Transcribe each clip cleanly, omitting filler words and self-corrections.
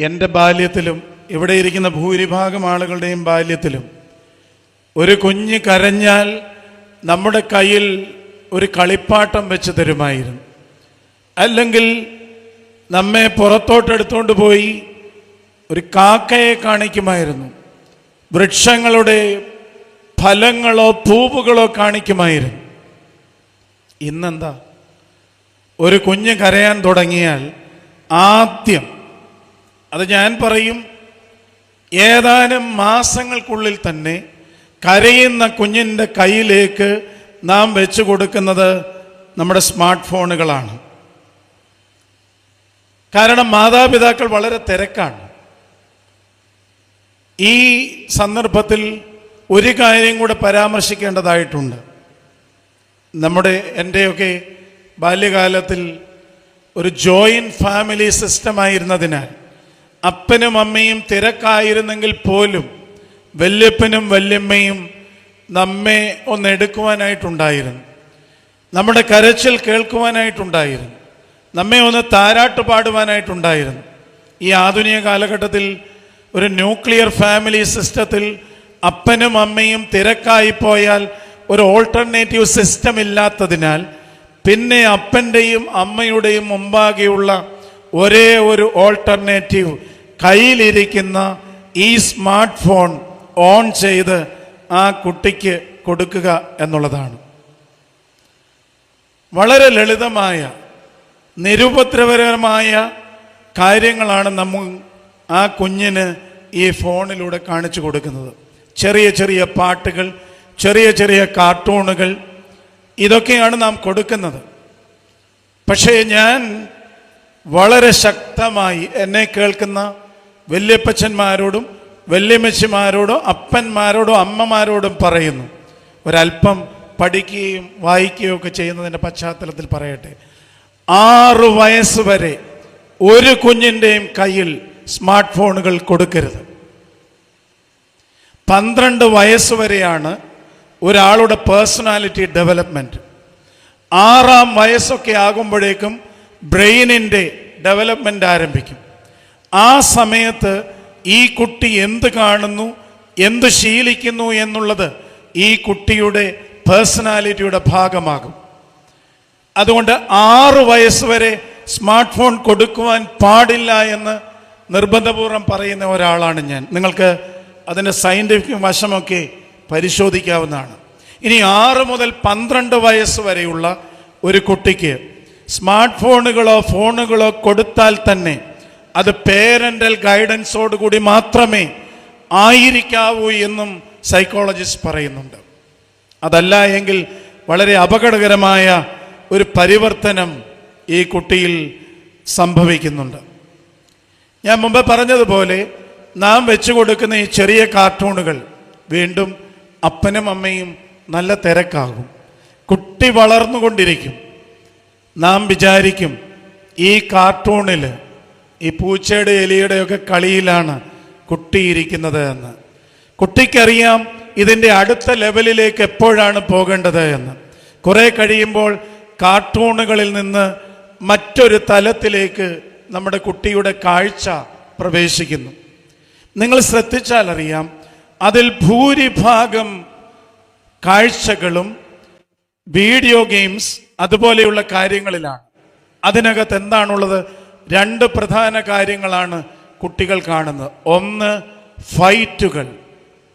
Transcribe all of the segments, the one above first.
എൻ്റെ ബാല്യത്തിലും ഇവിടെ ഇരിക്കുന്ന ഭൂരിഭാഗം ആളുകളുടെയും ബാല്യത്തിലും ഒരു കുഞ്ഞ് കരഞ്ഞാൽ നമ്മുടെ കയ്യിൽ ഒരു കളിപ്പാട്ടം വെച്ച് തരുമായിരുന്നു. അല്ലെങ്കിൽ നമ്മെ പുറത്തോട്ടെടുത്തുകൊണ്ട് പോയി ഒരു കാക്കയെ കാണിക്കുമായിരുന്നു. വൃക്ഷങ്ങളുടെ ഫലങ്ങളോ പൂവുകളോ കാണിക്കുമായിരുന്നു. ഇന്നെന്താ? ഒരു കുഞ്ഞ് കരയാൻ തുടങ്ങിയാൽ ആദ്യം, അത് ഞാൻ പറയും, ഏതാനും മാസങ്ങൾക്കുള്ളിൽ തന്നെ കരയുന്ന കുഞ്ഞിൻ്റെ കയ്യിലേക്ക് നാം വെച്ചു കൊടുക്കുന്നത് നമ്മുടെ സ്മാർട്ട് ഫോണുകളാണ്. കാരണം മാതാപിതാക്കൾ വളരെ തിരക്കാണ്. ഈ സന്ദർഭത്തിൽ ഒരു കാര്യം കൂടെ പരാമർശിക്കേണ്ടതായിട്ടുണ്ട്. എൻ്റെയൊക്കെ ബാല്യകാലത്തിൽ ഒരു ജോയിൻറ്റ് ഫാമിലി സിസ്റ്റമായിരുന്നതിനാൽ അപ്പനും അമ്മയും തിരക്കായിരുന്നെങ്കിൽ പോലും വല്യപ്പനും വല്യമ്മയും നമ്മെ ഒന്ന് എടുക്കുവാനായിട്ടുണ്ടായിരുന്നു. നമ്മുടെ കരച്ചിൽ കേൾക്കുവാനായിട്ടുണ്ടായിരുന്നു. നമ്മെ ഒന്ന് താരാട്ട് പാടുവാനായിട്ടുണ്ടായിരുന്നു. ഈ ആധുനിക കാലഘട്ടത്തിൽ ഒരു ന്യൂക്ലിയർ ഫാമിലി സിസ്റ്റത്തിൽ അപ്പനും അമ്മയും തിരക്കായി പോയാൽ ഒരു ഓൾട്ടർനേറ്റീവ് സിസ്റ്റം ഇല്ലാത്തതിനാൽ പിന്നെ അപ്പൻ്റെയും അമ്മയുടെയും മുമ്പാകെയുള്ള ഒരേ ഒരു ഓൾട്ടർനേറ്റീവ് കയ്യിലിരിക്കുന്ന ഈ സ്മാർട്ട് ഫോൺ ഓൺ ചെയ്ത് ആ കുട്ടിക്ക് കൊടുക്കുക എന്നുള്ളതാണ്. വളരെ ലളിതമായ നിരുപദ്രവകരമായ കാര്യങ്ങളാണ് നമ്മൾ ആ കുഞ്ഞിന് ഈ ഫോണിലൂടെ കാണിച്ചു കൊടുക്കുന്നത്. ചെറിയ ചെറിയ പാട്ടുകൾ, ചെറിയ ചെറിയ കാർട്ടൂണുകൾ, ഇതൊക്കെയാണ് നാം കൊടുക്കുന്നത്. പക്ഷേ ഞാൻ വളരെ ശക്തമായി എന്നെ കേൾക്കുന്ന വല്യപ്പച്ചന്മാരോടും വല്യമ്മച്ചിമാരോടും അപ്പന്മാരോടും അമ്മമാരോടും പറയുന്നു, ഒരല്പം പഠിക്കുകയും വായിക്കുകയും ഒക്കെ ചെയ്യുന്നതിൻ്റെ പശ്ചാത്തലത്തിൽ പറയട്ടെ, 6 വയസ്സ് വരെ ഒരു കുഞ്ഞിൻ്റെയും കയ്യിൽ സ്മാർട്ട് ഫോണുകൾ കൊടുക്കരുത്. 12 വയസ്സ് വരെയാണ് ഒരാളുടെ പേഴ്സണാലിറ്റി ഡെവലപ്മെൻറ്റ്. 6-ാം വയസ്സൊക്കെ ആകുമ്പോഴേക്കും ബ്രെയിനിൻ്റെ ഡെവലപ്മെൻ്റ് ആരംഭിക്കും. ആ സമയത്ത് ഈ കുട്ടി എന്ത് കാണുന്നു, എന്ത് ശീലിക്കുന്നു എന്നുള്ളത് ഈ കുട്ടിയുടെ പേഴ്സണാലിറ്റിയുടെ ഭാഗമാകും. അതുകൊണ്ട് 6 വയസ്സ് വരെ സ്മാർട്ട് ഫോൺ കൊടുക്കുവാൻ പാടില്ല എന്ന് നിർബന്ധപൂർവ്വം പറയുന്ന ഒരാളാണ് ഞാൻ. നിങ്ങൾക്ക് അതിൻ്റെ സയൻറ്റിഫിക് വശമൊക്കെ പരിശോധിക്കാവുന്നതാണ്. ഇനി 6 മുതൽ 12 വയസ്സ് വരെയുള്ള ഒരു കുട്ടിക്ക് സ്മാർട്ട് ഫോണുകളോ കൊടുത്താൽ തന്നെ അത് പേരൻ്റൽ ഗൈഡൻസോടുകൂടി മാത്രമേ ആയിരിക്കാവൂ എന്നും സൈക്കോളജിസ്റ്റ് പറയുന്നുണ്ട്. അതല്ല എങ്കിൽ വളരെ അപകടകരമായ ഒരു പരിവർത്തനം ഈ കുട്ടിയിൽ സംഭവിക്കുന്നുണ്ട്. ഞാൻ മുമ്പ് പറഞ്ഞതുപോലെ നാം വെച്ചു കൊടുക്കുന്ന ഈ ചെറിയ കാർട്ടൂണുകൾ വീണ്ടും അപ്പനും അമ്മയും നല്ല തിരക്കാകും. കുട്ടി വളർന്നുകൊണ്ടിരിക്കും. നാം വിചാരിക്കും ഈ കാർട്ടൂണിൽ ഈ പൂച്ചയുടെ എലിയുടെയൊക്കെ കളിയിലാണ് കുട്ടി ഇരിക്കുന്നത് എന്ന്. കുട്ടിക്കറിയാം ഇതിൻ്റെ അടുത്ത ലെവലിലേക്ക് എപ്പോഴാണ് പോകേണ്ടത് എന്ന്. കുറേ കഴിയുമ്പോൾ കാർട്ടൂണുകളിൽ നിന്ന് മറ്റൊരു തലത്തിലേക്ക് നമ്മുടെ കുട്ടിയുടെ കാഴ്ച പ്രവേശിക്കുന്നു. നിങ്ങൾ ശ്രദ്ധിച്ചാൽ അറിയാം, അതിൽ ഭൂരിഭാഗം കാഴ്ചകളും വീഡിയോ ഗെയിംസ് അതുപോലെയുള്ള കാര്യങ്ങളിലാണ്. അതിനകത്ത് എന്താണുള്ളത്? 2 പ്രധാന കാര്യങ്ങളാണ് കുട്ടികൾ കാണുന്നത്. ഒന്ന് ഫൈറ്റുകൾ,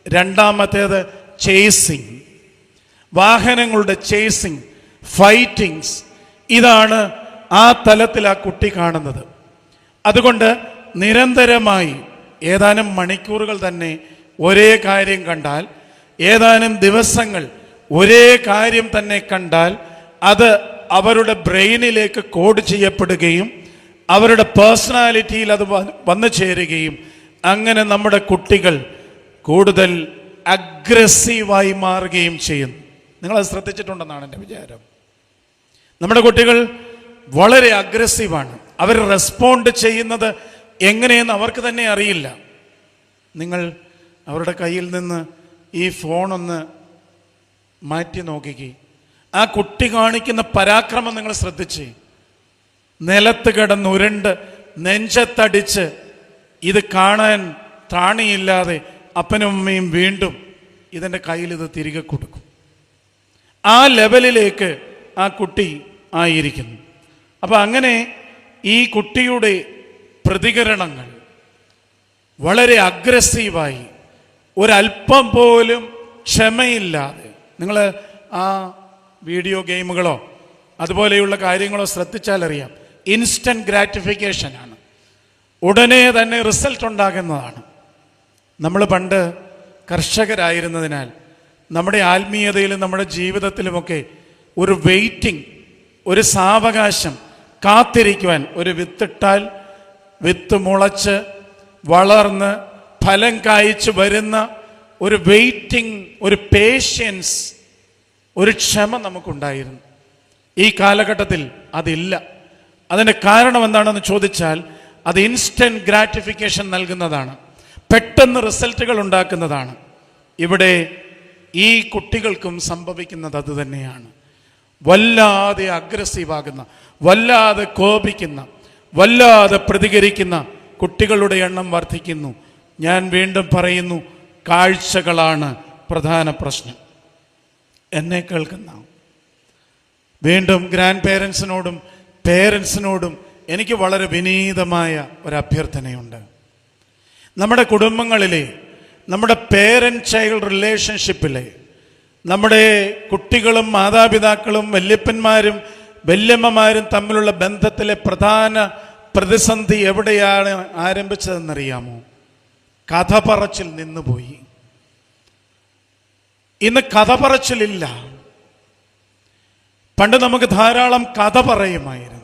രണ്ടാമത്തേത് ചേസിങ്, വാഹനങ്ങളുടെ ചേസിങ്, ഫൈറ്റിങ്സ്. ഇതാണ് ആ തലത്തിൽ ആ കുട്ടി കാണുന്നത്. അതുകൊണ്ട് നിരന്തരമായി ഏതാനും മണിക്കൂറുകൾ തന്നെ ഒരേ കാര്യം കണ്ടാൽ, ഏതാനും ദിവസങ്ങൾ ഒരേ കാര്യം തന്നെ കണ്ടാൽ അത് അവരുടെ ബ്രെയിനിലേക്ക് കോഡ് ചെയ്യപ്പെടുകയും അവരുടെ പേഴ്സണാലിറ്റിയിൽ അത് വന്നു ചേരുകയും അങ്ങനെ നമ്മുടെ കുട്ടികൾ കൂടുതൽ അഗ്രസീവായി മാറുകയും ചെയ്യുന്നു. നിങ്ങളത് ശ്രദ്ധിച്ചിട്ടുണ്ടെന്നാണ് എൻ്റെ വിചാരം. നമ്മുടെ കുട്ടികൾ വളരെ അഗ്രസീവാണ്. അവർ റെസ്പോണ്ട് ചെയ്യുന്നത് എങ്ങനെയെന്ന് അവർക്ക് തന്നെ അറിയില്ല. നിങ്ങൾ അവരുടെ കയ്യിൽ നിന്ന് ഈ ഫോണൊന്ന് മാറ്റി നോക്കിക്കേ. ആ കുട്ടി കാണിക്കുന്ന പരാക്രമം നിങ്ങൾ ശ്രദ്ധിച്ചേ. നിലത്ത് കിടന്നുരുണ്ട് നെഞ്ചത്തടിച്ച് ഇത് കാണാൻ ത്രാണിയില്ലാതെ അപ്പനും അമ്മയും വീണ്ടും ഇതിൻ്റെ കയ്യിൽ ഇത് തിരികെ കൊടുക്കും. ആ ലെവലിലേക്ക് ആ കുട്ടി ആയിരിക്കുന്നു. അപ്പം അങ്ങനെ ഈ കുട്ടിയുടെ പ്രതികരണങ്ങൾ വളരെ അഗ്രസീവായി, ഒരല്പം പോലും ക്ഷമയില്ലാതെ, നിങ്ങൾ ആ വീഡിയോ ഗെയിമുകളോ അതുപോലെയുള്ള കാര്യങ്ങളോ ശ്രദ്ധിച്ചാൽ അറിയാം, ഇൻസ്റ്റൻറ്റ് ഗ്രാറ്റിഫിക്കേഷനാണ്, ഉടനെ തന്നെ റിസൾട്ട് ഉണ്ടാകുന്നതാണ്. നമ്മൾ പണ്ട് കർഷകരായിരുന്നതിനാൽ നമ്മുടെ ആത്മീയതയിലും നമ്മുടെ ജീവിതത്തിലുമൊക്കെ ഒരു വെയിറ്റിംഗ്, ഒരു സാവകാശം, കാത്തിരിക്കുവാൻ, ഒരു വിത്തിട്ടാൽ വിത്ത് മുളച്ച് വളർന്ന് ഫലം കായ്ച്ച് വരുന്ന ഒരു വെയിറ്റിംഗ്, ഒരു പേഷ്യൻസ്, ഒരു ക്ഷമ നമുക്കുണ്ടായിരുന്നു. ഈ കാലഘട്ടത്തിൽ അതില്ല. അതിൻ്റെ കാരണം എന്താണെന്ന് ചോദിച്ചാൽ അത് ഇൻസ്റ്റൻറ്റ് ഗ്രാറ്റിഫിക്കേഷൻ നൽകുന്നതാണ്, പെട്ടെന്ന് റിസൾട്ടുകൾ ഉണ്ടാക്കുന്നതാണ്. ഇവിടെ ഈ കുട്ടികൾക്കും സംഭവിക്കുന്നത് അത് തന്നെയാണ്. വല്ലാതെ അഗ്രസീവാകുന്ന, വല്ലാതെ കോപിക്കുന്ന, വല്ലാതെ പ്രതികരിക്കുന്ന കുട്ടികളുടെ എണ്ണം വർദ്ധിക്കുന്നു. ഞാൻ വീണ്ടും പറയുന്നു, കാഴ്ചകളാണ് പ്രധാന പ്രശ്നം. എന്നെ കേൾക്കുന്ന വീണ്ടും ഗ്രാൻഡ് പേരൻസിനോടും പേരൻസിനോടും എനിക്ക് വളരെ വിനീതമായ ഒരു അഭ്യർത്ഥനയുണ്ട്. നമ്മുടെ കുടുംബങ്ങളിലെ, നമ്മുടെ പേരൻറ് ചൈൽഡ് റിലേഷൻഷിപ്പിലെ, നമ്മുടെ കുട്ടികളും മാതാപിതാക്കളും വല്യപ്പന്മാരും വല്യമ്മമാരും തമ്മിലുള്ള ബന്ധത്തിലെ പ്രധാന പ്രതിസന്ധി എവിടെയാണ് ആരംഭിച്ചതെന്നറിയാമോ? കഥ പറച്ചിൽ നിന്നുപോയി. ഇന്ന് കഥ പറച്ചിലില്ല. പണ്ട് നമുക്ക് ധാരാളം കഥ പറയുമായിരുന്നു.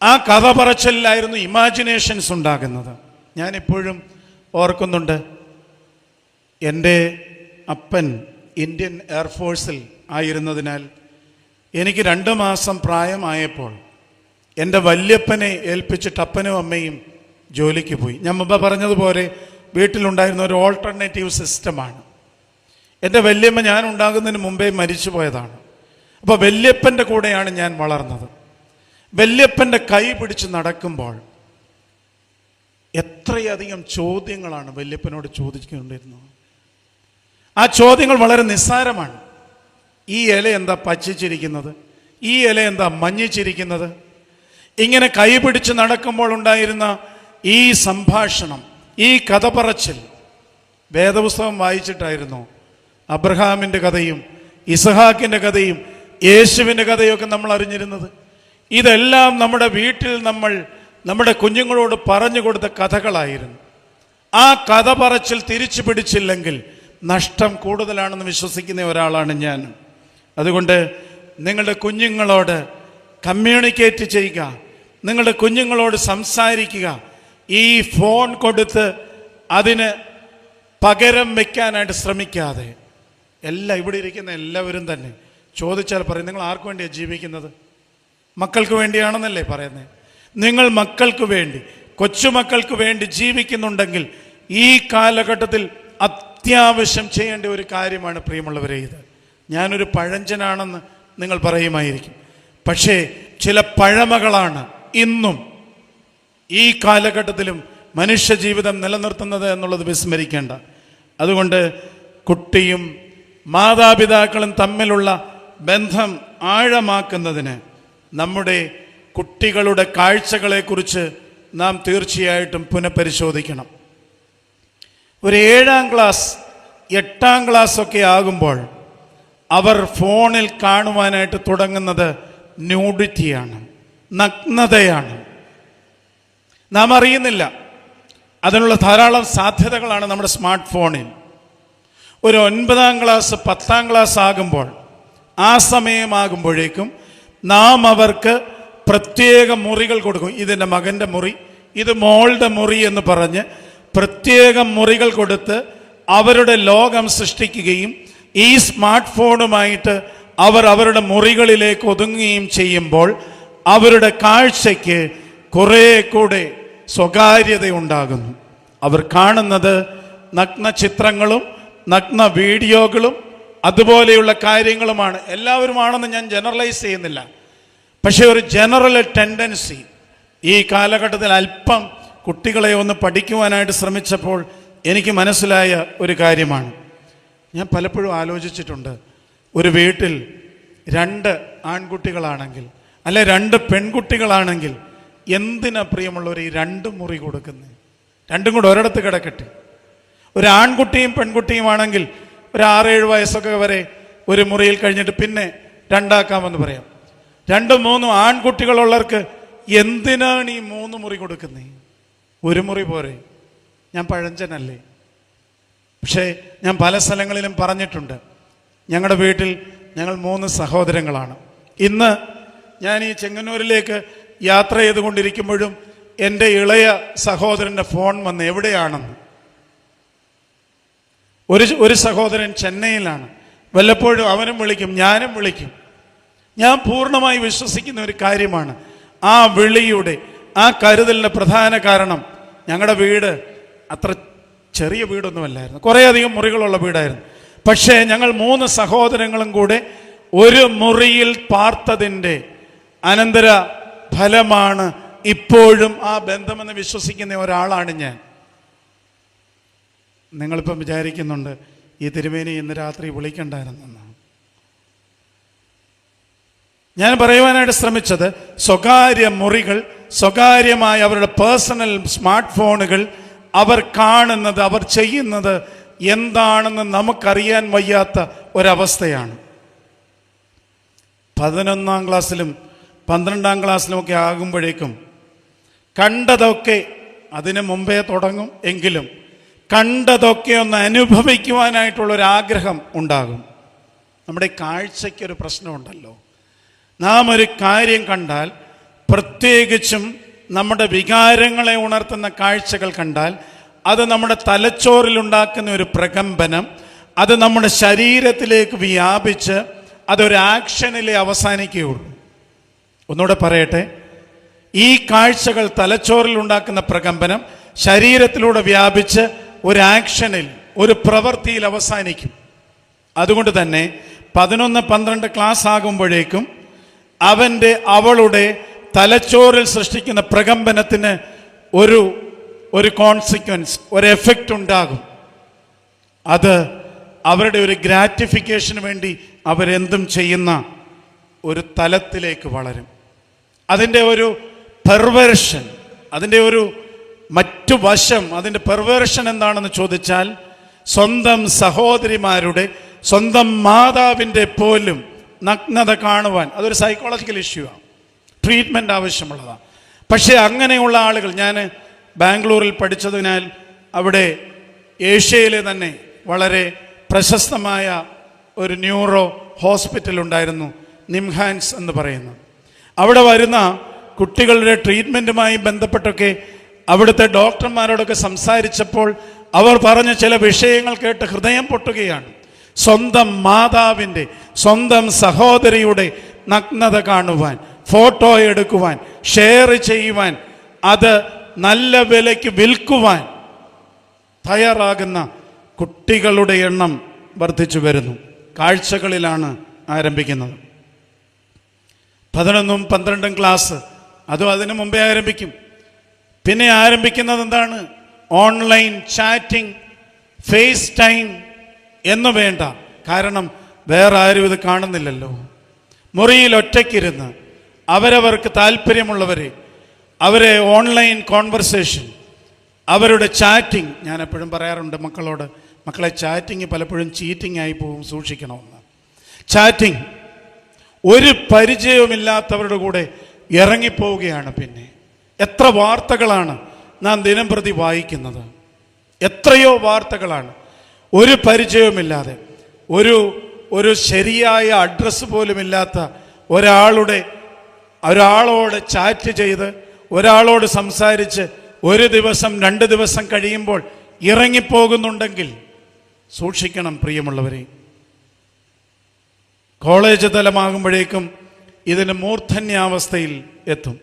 ആ കഥ പറച്ചിലായിരുന്നു ഇമാജിനേഷൻസ് ഉണ്ടാകുന്നത്. ഞാനിപ്പോഴും ഓർക്കുന്നുണ്ട്, എൻ്റെ അപ്പൻ ഇന്ത്യൻ എയർഫോഴ്സിൽ ആയിരുന്നതിനാൽ എനിക്ക് 2 മാസം പ്രായമായപ്പോൾ എൻ്റെ വല്യപ്പനെ ഏൽപ്പിച്ചിട്ട് അപ്പനും അമ്മയും ജോലിക്ക് പോയി. ഞാൻ മുമ്പ് പറഞ്ഞതുപോലെ വീട്ടിലുണ്ടായിരുന്ന ഒരു ഓൾട്ടർനേറ്റീവ് സിസ്റ്റമാണ്. എൻ്റെ വല്യമ്മ ഞാൻ ഉണ്ടാകുന്നതിന് മുമ്പേ മരിച്ചു പോയതാണ്. അപ്പോൾ വല്യപ്പൻ്റെ കൂടെയാണ് ഞാൻ വളർന്നത്. വല്യപ്പൻ്റെ കൈ പിടിച്ച് നടക്കുമ്പോൾ എത്രയധികം ചോദ്യങ്ങളാണ് വല്യപ്പനോട് ചോദിച്ചുകൊണ്ടിരുന്നത്. ആ ചോദ്യങ്ങൾ വളരെ നിസ്സാരമാണ്. ഈ ഇല എന്താ പച്ചിച്ചിരിക്കുന്നത്? ഈ ഇല എന്താ മഞ്ഞിച്ചിരിക്കുന്നത്? ഇങ്ങനെ കൈ പിടിച്ച് നടക്കുമ്പോൾ ഉണ്ടായിരുന്ന ഈ സംഭാഷണം, ഈ കഥ പറച്ചിൽ, വേദപുസ്തകം വായിച്ചിട്ടായിരുന്നു അബ്രഹാമിൻ്റെ കഥയും ഇസഹാക്കിൻ്റെ കഥയും യേശുവിൻ്റെ കഥയൊക്കെ നമ്മൾ അറിഞ്ഞിരുന്നത്. ഇതെല്ലാം നമ്മുടെ വീട്ടിൽ നമ്മൾ നമ്മുടെ കുഞ്ഞുങ്ങളോട് പറഞ്ഞു കൊടുത്ത കഥകളായിരുന്നു. ആ കഥ പറച്ചിൽ തിരിച്ചു പിടിച്ചില്ലെങ്കിൽ നഷ്ടം കൂടുതലാണെന്ന് വിശ്വസിക്കുന്ന ഒരാളാണ് ഞാൻ. അതുകൊണ്ട് നിങ്ങളുടെ കുഞ്ഞുങ്ങളോട് കമ്മ്യൂണിക്കേറ്റ് ചെയ്യുക, നിങ്ങളുടെ കുഞ്ഞുങ്ങളോട് സംസാരിക്കുക. ഈ ഫോൺ കൊടുത്ത് അതിന് പകരം വയ്ക്കാനായിട്ട് ശ്രമിക്കാതെ. ഇവിടെ ഇരിക്കുന്ന എല്ലാവരും തന്നെ ചോദിച്ചാൽ പറയും, നിങ്ങൾ ആർക്ക് വേണ്ടിയാണ് ജീവിക്കുന്നത്? മക്കൾക്ക് വേണ്ടിയാണെന്നല്ലേ പറയുന്നത്? നിങ്ങൾ മക്കൾക്ക് വേണ്ടി, കൊച്ചുമക്കൾക്ക് വേണ്ടി ജീവിക്കുന്നുണ്ടെങ്കിൽ ഈ കാലഘട്ടത്തിൽ അത്യാവശ്യം ചെയ്യേണ്ട ഒരു കാര്യമാണ് പ്രിയമുള്ളവരെ ഇത്. ഞാനൊരു പഴഞ്ചനാണെന്ന് നിങ്ങൾ പറയുമായിരിക്കും. പക്ഷേ ചില പഴമകളാണ് ഇന്നും ഈ കാലഘട്ടത്തിലും മനുഷ്യ ജീവിതം നിലനിർത്തുന്നത് എന്നുള്ളത് വിസ്മരിക്കേണ്ട. അതുകൊണ്ട് കുട്ടിയും മാതാപിതാക്കളും തമ്മിലുള്ള ബന്ധം ആഴമാക്കുന്നതിന് നമ്മുടെ കുട്ടികളുടെ കാഴ്ചകളെക്കുറിച്ച് നാം തീർച്ചയായിട്ടും പുനഃപരിശോധിക്കണം. ഒരു 7ാം ക്ലാസ് 8ാം ക്ലാസ് ഒക്കെ ആകുമ്പോൾ അവർ ഫോണിൽ കാണുവാനായിട്ട് തുടങ്ങുന്നത് ന്യൂഡിറ്റിയാണ്, നഗ്നതയാണ്. നാം അറിയുന്നില്ല. അതിനുള്ള ധാരാളം സാധ്യതകളാണ് നമ്മുടെ സ്മാർട്ട് ഫോണിൽ. ഒരു 9ാം ക്ലാസ് 10ാം ക്ലാസ് ആകുമ്പോൾ, ആ സമയമാകുമ്പോഴേക്കും നാം അവർക്ക് പ്രത്യേക മുറികൾ കൊടുക്കും. ഇതെൻ്റെ മകൻ്റെ മുറി, ഇത് മോളുടെ മുറി എന്ന് പറഞ്ഞ് പ്രത്യേകം മുറികൾ കൊടുത്ത് അവരുടെ ലോകം സൃഷ്ടിക്കുകയും ഈ സ്മാർട്ട് ഫോണുമായിട്ട് അവർ അവരുടെ മുറികളിലേക്ക് ഒതുങ്ങുകയും ചെയ്യുമ്പോൾ അവരുടെ കാഴ്ചയ്ക്ക് കുറേ കൂടെ സ്വകാര്യത ഉണ്ടാകുന്നു. അവർ കാണുന്നത് നഗ്ന ചിത്രങ്ങളും നഗ്ന വീഡിയോകളും അതുപോലെയുള്ള കാര്യങ്ങളുമാണ്. എല്ലാവരുമാണെന്ന് ഞാൻ ജനറലൈസ് ചെയ്യുന്നില്ല. പക്ഷേ ഒരു ജനറൽ ടെൻഡൻസി ഈ കാലഘട്ടത്തിൽ അല്പം കുട്ടികളെ ഒന്ന് പഠിക്കുവാനായിട്ട് ശ്രമിച്ചപ്പോൾ എനിക്ക് മനസ്സിലായ ഒരു കാര്യമാണ്. ഞാൻ പലപ്പോഴും ആലോചിച്ചിട്ടുണ്ട്, ഒരു വീട്ടിൽ 2 ആൺകുട്ടികളാണെങ്കിൽ അല്ലെ 2 പെൺകുട്ടികളാണെങ്കിൽ എന്തിനാ പ്രിയമുള്ളവർ ഈ 2 മുറി കൊടുക്കുന്നത്? 2 കൂടെ ഒരിടത്ത് കിടക്കട്ടെ. ഒരു ആൺകുട്ടിയും പെൺകുട്ടിയും ആണെങ്കിൽ ഒരു 6-7 വയസ്സൊക്കെ വരെ ഒരു മുറിയിൽ കഴിഞ്ഞിട്ട് പിന്നെ 2 ആക്കാമെന്ന് പറയാം. 2-3 ആൺകുട്ടികളുള്ളവർക്ക് എന്തിനാണ് ഈ 3 മുറി കൊടുക്കുന്നത്? ഒരു മുറി പോരെ? ഞാൻ പഴഞ്ചനല്ലേ? പക്ഷേ ഞാൻ പല സ്ഥലങ്ങളിലും പറഞ്ഞിട്ടുണ്ട്, ഞങ്ങളുടെ വീട്ടിൽ ഞങ്ങൾ 3 സഹോദരങ്ങളാണ്. ഇന്ന് ഞാൻ ഈ ചെങ്ങന്നൂരിലേക്ക് യാത്ര ചെയ്തുകൊണ്ടിരിക്കുമ്പോഴും എൻ്റെ ഇളയ സഹോദരൻ്റെ ഫോൺ വന്ന് എവിടെയാണെന്ന്. ഒരു സഹോദരൻ ചെന്നൈയിലാണ്. വല്ലപ്പോഴും അവനും വിളിക്കും, ഞാനും വിളിക്കും. ഞാൻ പൂർണ്ണമായി വിശ്വസിക്കുന്ന ഒരു കാര്യമാണ്, ആ വിളിയുടെ ആ കരുതലിൻ്റെ പ്രധാന കാരണം ഞങ്ങളുടെ വീട് അത്ര ചെറിയ വീടൊന്നുമല്ലായിരുന്നു, കുറേയധികം മുറികളുള്ള വീടായിരുന്നു. പക്ഷേ ഞങ്ങൾ 3 സഹോദരങ്ങളും കൂടെ ഒരു മുറിയിൽ പാർത്തതിൻ്റെ അനന്തര ഫലമാണ് ഇപ്പോഴും ആ ബന്ധമെന്ന് വിശ്വസിക്കുന്ന ഒരാളാണ് ഞാൻ. നിങ്ങളിപ്പം വിചാരിക്കുന്നുണ്ട് ഈ തിരുമേനി ഇന്ന് രാത്രി വിളിക്കണ്ടായിരുന്നെന്ന്. ഞാൻ പറയുവാനായിട്ട് ശ്രമിച്ചത്, സ്വകാര്യ മുറികൾ, സ്വകാര്യമായ അവരുടെ പേഴ്സണൽ സ്മാർട്ട് ഫോണുകൾ, അവർ കാണുന്നത്, അവർ ചെയ്യുന്നത് എന്താണെന്ന് നമുക്കറിയാൻ വയ്യാത്ത ഒരവസ്ഥയാണ്. 11ാം ക്ലാസ്സിലും 12ാം ക്ലാസ്സിലുമൊക്കെ ആകുമ്പോഴേക്കും കണ്ടതൊക്കെ, അതിന് മുമ്പേ തുടങ്ങും എങ്കിലും കണ്ടതൊക്കെ ഒന്ന് അനുഭവിക്കുവാനായിട്ടുള്ളൊരാഗ്രഹം ഉണ്ടാകും. നമ്മുടെ കാഴ്ചയ്ക്കൊരു പ്രശ്നമുണ്ടല്ലോ. നാം ഒരു കാര്യം കണ്ടാൽ, പ്രത്യേകിച്ചും നമ്മുടെ വികാരങ്ങളെ ഉണർത്തുന്ന കാഴ്ചകൾ കണ്ടാൽ, അത് നമ്മുടെ തലച്ചോറിലുണ്ടാക്കുന്ന ഒരു പ്രകമ്പനം, അത് നമ്മുടെ ശരീരത്തിലേക്ക് വ്യാപിച്ച് അതൊരു ആക്ഷനിലേ അവസാനിക്കുകയുള്ളൂ. ഒന്നുകൂടെ പറയട്ടെ, ഈ കാഴ്ചകൾ തലച്ചോറിൽ ഉണ്ടാക്കുന്ന പ്രകമ്പനം ശരീരത്തിലൂടെ വ്യാപിച്ച് ഒരു ആക്ഷനിൽ, ഒരു പ്രവൃത്തിയിൽ അവസാനിക്കും. അതുകൊണ്ട് തന്നെ 11-12 ക്ലാസ് ആകുമ്പോഴേക്കും അവളുടെ തലച്ചോറിൽ സൃഷ്ടിക്കുന്ന പ്രകമ്പനത്തിന് ഒരു കോൺസിക്വൻസ്, ഒരു എഫക്റ്റ് ഉണ്ടാകും. അത് അവരുടെ ഒരു ഗ്രാറ്റിഫിക്കേഷന് വേണ്ടി അവരെന്തും ചെയ്യുന്ന ഒരു തലത്തിലേക്ക് വളരും. അതിൻ്റെ ഒരു പെർവേർഷൻ, അതിൻ്റെ ഒരു മറ്റു വശം, അതിൻ്റെ പെർവേർഷൻ എന്താണെന്ന് ചോദിച്ചാൽ, സ്വന്തം സഹോദരിമാരുടെ, സ്വന്തം മാതാവിൻ്റെ പോലും നഗ്നത കാണുവാൻ, അതൊരു സൈക്കോളജിക്കൽ ഇഷ്യൂ ആണ്, ട്രീറ്റ്മെൻറ്റ് ആവശ്യമുള്ളതാണ്. പക്ഷേ അങ്ങനെയുള്ള ആളുകൾ, ഞാൻ ബാംഗ്ലൂരിൽ പഠിച്ചതിനാൽ അവിടെ ഏഷ്യയിലെ തന്നെ വളരെ പ്രശസ്തമായ ഒരു ന്യൂറോ ഹോസ്പിറ്റൽ ഉണ്ടായിരുന്നു, നിംഹാൻസ് എന്ന് പറയുന്നത്. അവിടെ വരുന്ന കുട്ടികളുടെ ട്രീറ്റ്മെൻറ്റുമായി ബന്ധപ്പെട്ടൊക്കെ അവിടുത്തെ ഡോക്ടർമാരോടൊക്കെ സംസാരിച്ചപ്പോൾ അവർ പറഞ്ഞ ചില വിഷയങ്ങൾ കേട്ട് ഹൃദയം പൊട്ടുകയാണ്. സ്വന്തം മാതാവിൻ്റെ, സ്വന്തം സഹോദരിയുടെ നഗ്നത കാണുവാൻ, ഫോട്ടോ എടുക്കുവാൻ, ഷെയർ ചെയ്യുവാൻ, അത് നല്ല വിലയ്ക്ക് വിൽക്കുവാൻ തയ്യാറാകുന്ന കുട്ടികളുടെ എണ്ണം വർദ്ധിച്ചു വരുന്നു. കാഴ്ചകളിലാണ് ആരംഭിക്കുന്നത്. 11ഉം 12ഉം ക്ലാസ്, അതും അതിനു മുമ്പേ ആരംഭിക്കും. പിന്നെ ആരംഭിക്കുന്നത് എന്താണ്? ഓൺലൈൻ ചാറ്റിംഗ്, ഫേസ് ടൈം എന്ന് വേണ്ട. കാരണം വേറെ ആരും ഇത് കാണുന്നില്ലല്ലോ. മുറിയിൽ ഒറ്റയ്ക്കിരുന്ന് അവരവർക്ക് താല്പര്യമുള്ളവരെ, അവരെ ഓൺലൈൻ കോൺവെർസേഷൻ, അവരുടെ ചാറ്റിംഗ്. ഞാൻ എപ്പോഴും പറയാറുണ്ട് മക്കളോട്, മക്കളെ ചാറ്റിംഗ് പലപ്പോഴും ചീറ്റിംഗ് ആയി പോകും, സൂക്ഷിക്കണമെന്ന്. ചാറ്റിംഗ് ഒരു പരിചയവുമില്ലാത്തവരുടെ കൂടെ ഇറങ്ങിപ്പോവുകയാണ്. പിന്നെ എത്ര വാർത്തകളാണ് നാം ദിനം പ്രതി വായിക്കുന്നത്, എത്രയോ വാർത്തകളാണ്. ഒരു പരിചയവുമില്ലാതെ, ഒരു ശരിയായ അഡ്രസ്സ് പോലുമില്ലാത്ത ഒരാളോട് ചാറ്റ് ചെയ്ത്, ഒരാളോട് സംസാരിച്ച് 1 ദിവസം 2 ദിവസം കഴിയുമ്പോൾ ഇറങ്ങിപ്പോകുന്നുണ്ടെങ്കിൽ സൂക്ഷിക്കണം പ്രിയമുള്ളവരെ. കോളേജ് തലമാകുമ്പോഴേക്കും ഇതിന് മൂർധന്യാവസ്ഥയിൽ എത്തും.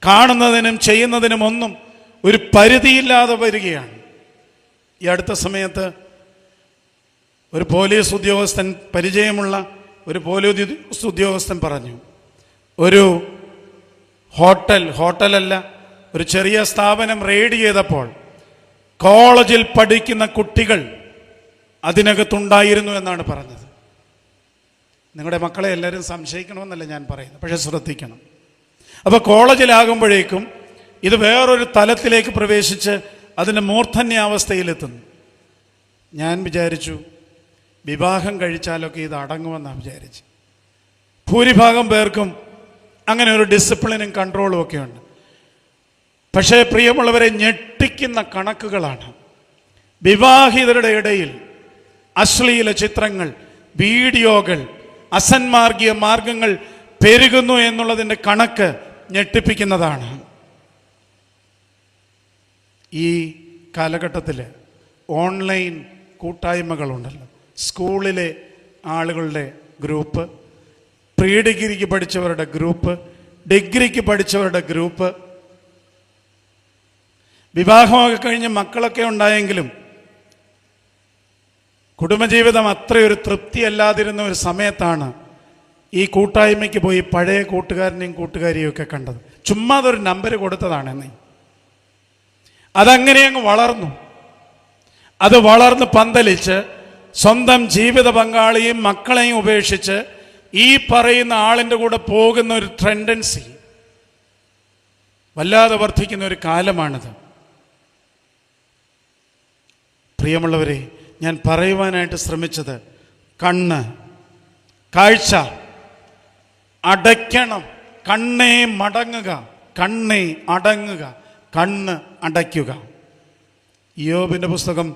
കാണുന്നതിനും ചെയ്യുന്നതിനും ഒന്നും ഒരു പരിധിയില്ലാതെ വരികയാണ്. ഈ അടുത്ത സമയത്ത് ഒരു പോലീസ് ഉദ്യോഗസ്ഥൻ, പരിചയമുള്ള ഒരു പോലീസ് ഉദ്യോഗസ്ഥൻ പറഞ്ഞു, ഒരു ഹോട്ടലല്ല, ഒരു ചെറിയ സ്ഥാപനം റെയ്ഡ് ചെയ്തപ്പോൾ കോളേജിൽ പഠിക്കുന്ന കുട്ടികൾ അതിനകത്തുണ്ടായിരുന്നു എന്നാണ് പറഞ്ഞത്. നിങ്ങളുടെ മക്കളെ എല്ലാവരും സംശയിക്കണമെന്നല്ല ഞാൻ പറയുന്നത്, പക്ഷെ ശ്രദ്ധിക്കണം. അപ്പോൾ കോളേജിലാകുമ്പോഴേക്കും ഇത് വേറൊരു തലത്തിലേക്ക് പ്രവേശിച്ച് അതിൻ്റെ മൂർധന്യാവസ്ഥയിലെത്തുന്നു. ഞാൻ വിചാരിച്ചു വിവാഹം കഴിച്ചാലൊക്കെ ഇത് അടങ്ങുമെന്നാണ് വിചാരിച്ചു. ഭൂരിഭാഗം പേർക്കും അങ്ങനെ ഒരു ഡിസിപ്ലിനും കൺട്രോളും ഒക്കെ ഉണ്ട്. പക്ഷേ പ്രിയമുള്ളവരെ, ഞെട്ടിക്കുന്ന കണക്കുകളാണ്. വിവാഹിതരുടെ ഇടയിൽ അശ്ലീല ചിത്രങ്ങൾ, വീഡിയോകൾ, അസന്മാർഗീയ മാർഗങ്ങൾ പെരുകുന്നു എന്നുള്ളതിൻ്റെ കണക്ക് ഞെട്ടിപ്പിക്കുന്നതാണ്. ഈ കാലഘട്ടത്തിൽ ഓൺലൈൻ കൂട്ടായ്മകളുണ്ടല്ലോ, സ്കൂളിലെ ആളുകളുടെ ഗ്രൂപ്പ്, പ്രീ ഡിഗ്രിക്ക് പഠിച്ചവരുടെ ഗ്രൂപ്പ്, ഡിഗ്രിക്ക് പഠിച്ചവരുടെ ഗ്രൂപ്പ്, വിവാഹമൊക്കെ കഴിഞ്ഞ് മക്കളൊക്കെ ഉണ്ടായെങ്കിലും കുടുംബജീവിതം അത്രയൊരു തൃപ്തിയല്ലാതിരുന്ന ഒരു സമയത്താണ് ഈ കൂട്ടായ്മയ്ക്ക് പോയി പഴയ കൂട്ടുകാരനെയും കൂട്ടുകാരിയും ഒക്കെ കണ്ടത്. ചുമ്മാ അതൊരു നമ്പർ കൊടുത്തതാണെന്നേ. അതങ്ങനെ അങ്ങ് വളർന്നു. അത് വളർന്ന് പന്തലിച്ച് സ്വന്തം ജീവിത പങ്കാളിയും മക്കളെയും ഉപേക്ഷിച്ച് ഈ പറയുന്ന ആളിൻ്റെ കൂടെ പോകുന്ന ഒരു ടെൻഡൻസി വല്ലാതെ വർദ്ധിക്കുന്ന ഒരു കാലമാണിത്. പ്രിയമുള്ളവരെ, ഞാൻ പറയുവാനായിട്ട് ശ്രമിച്ചത് കണ്ണ്, കാഴ്ച അടയ്ക്കണം. കണ്ണേ മടങ്ങുക, കണ്ണേ അടങ്ങുക, കണ്ണ് അടയ്ക്കുക. യോബിൻ്റെ പുസ്തകം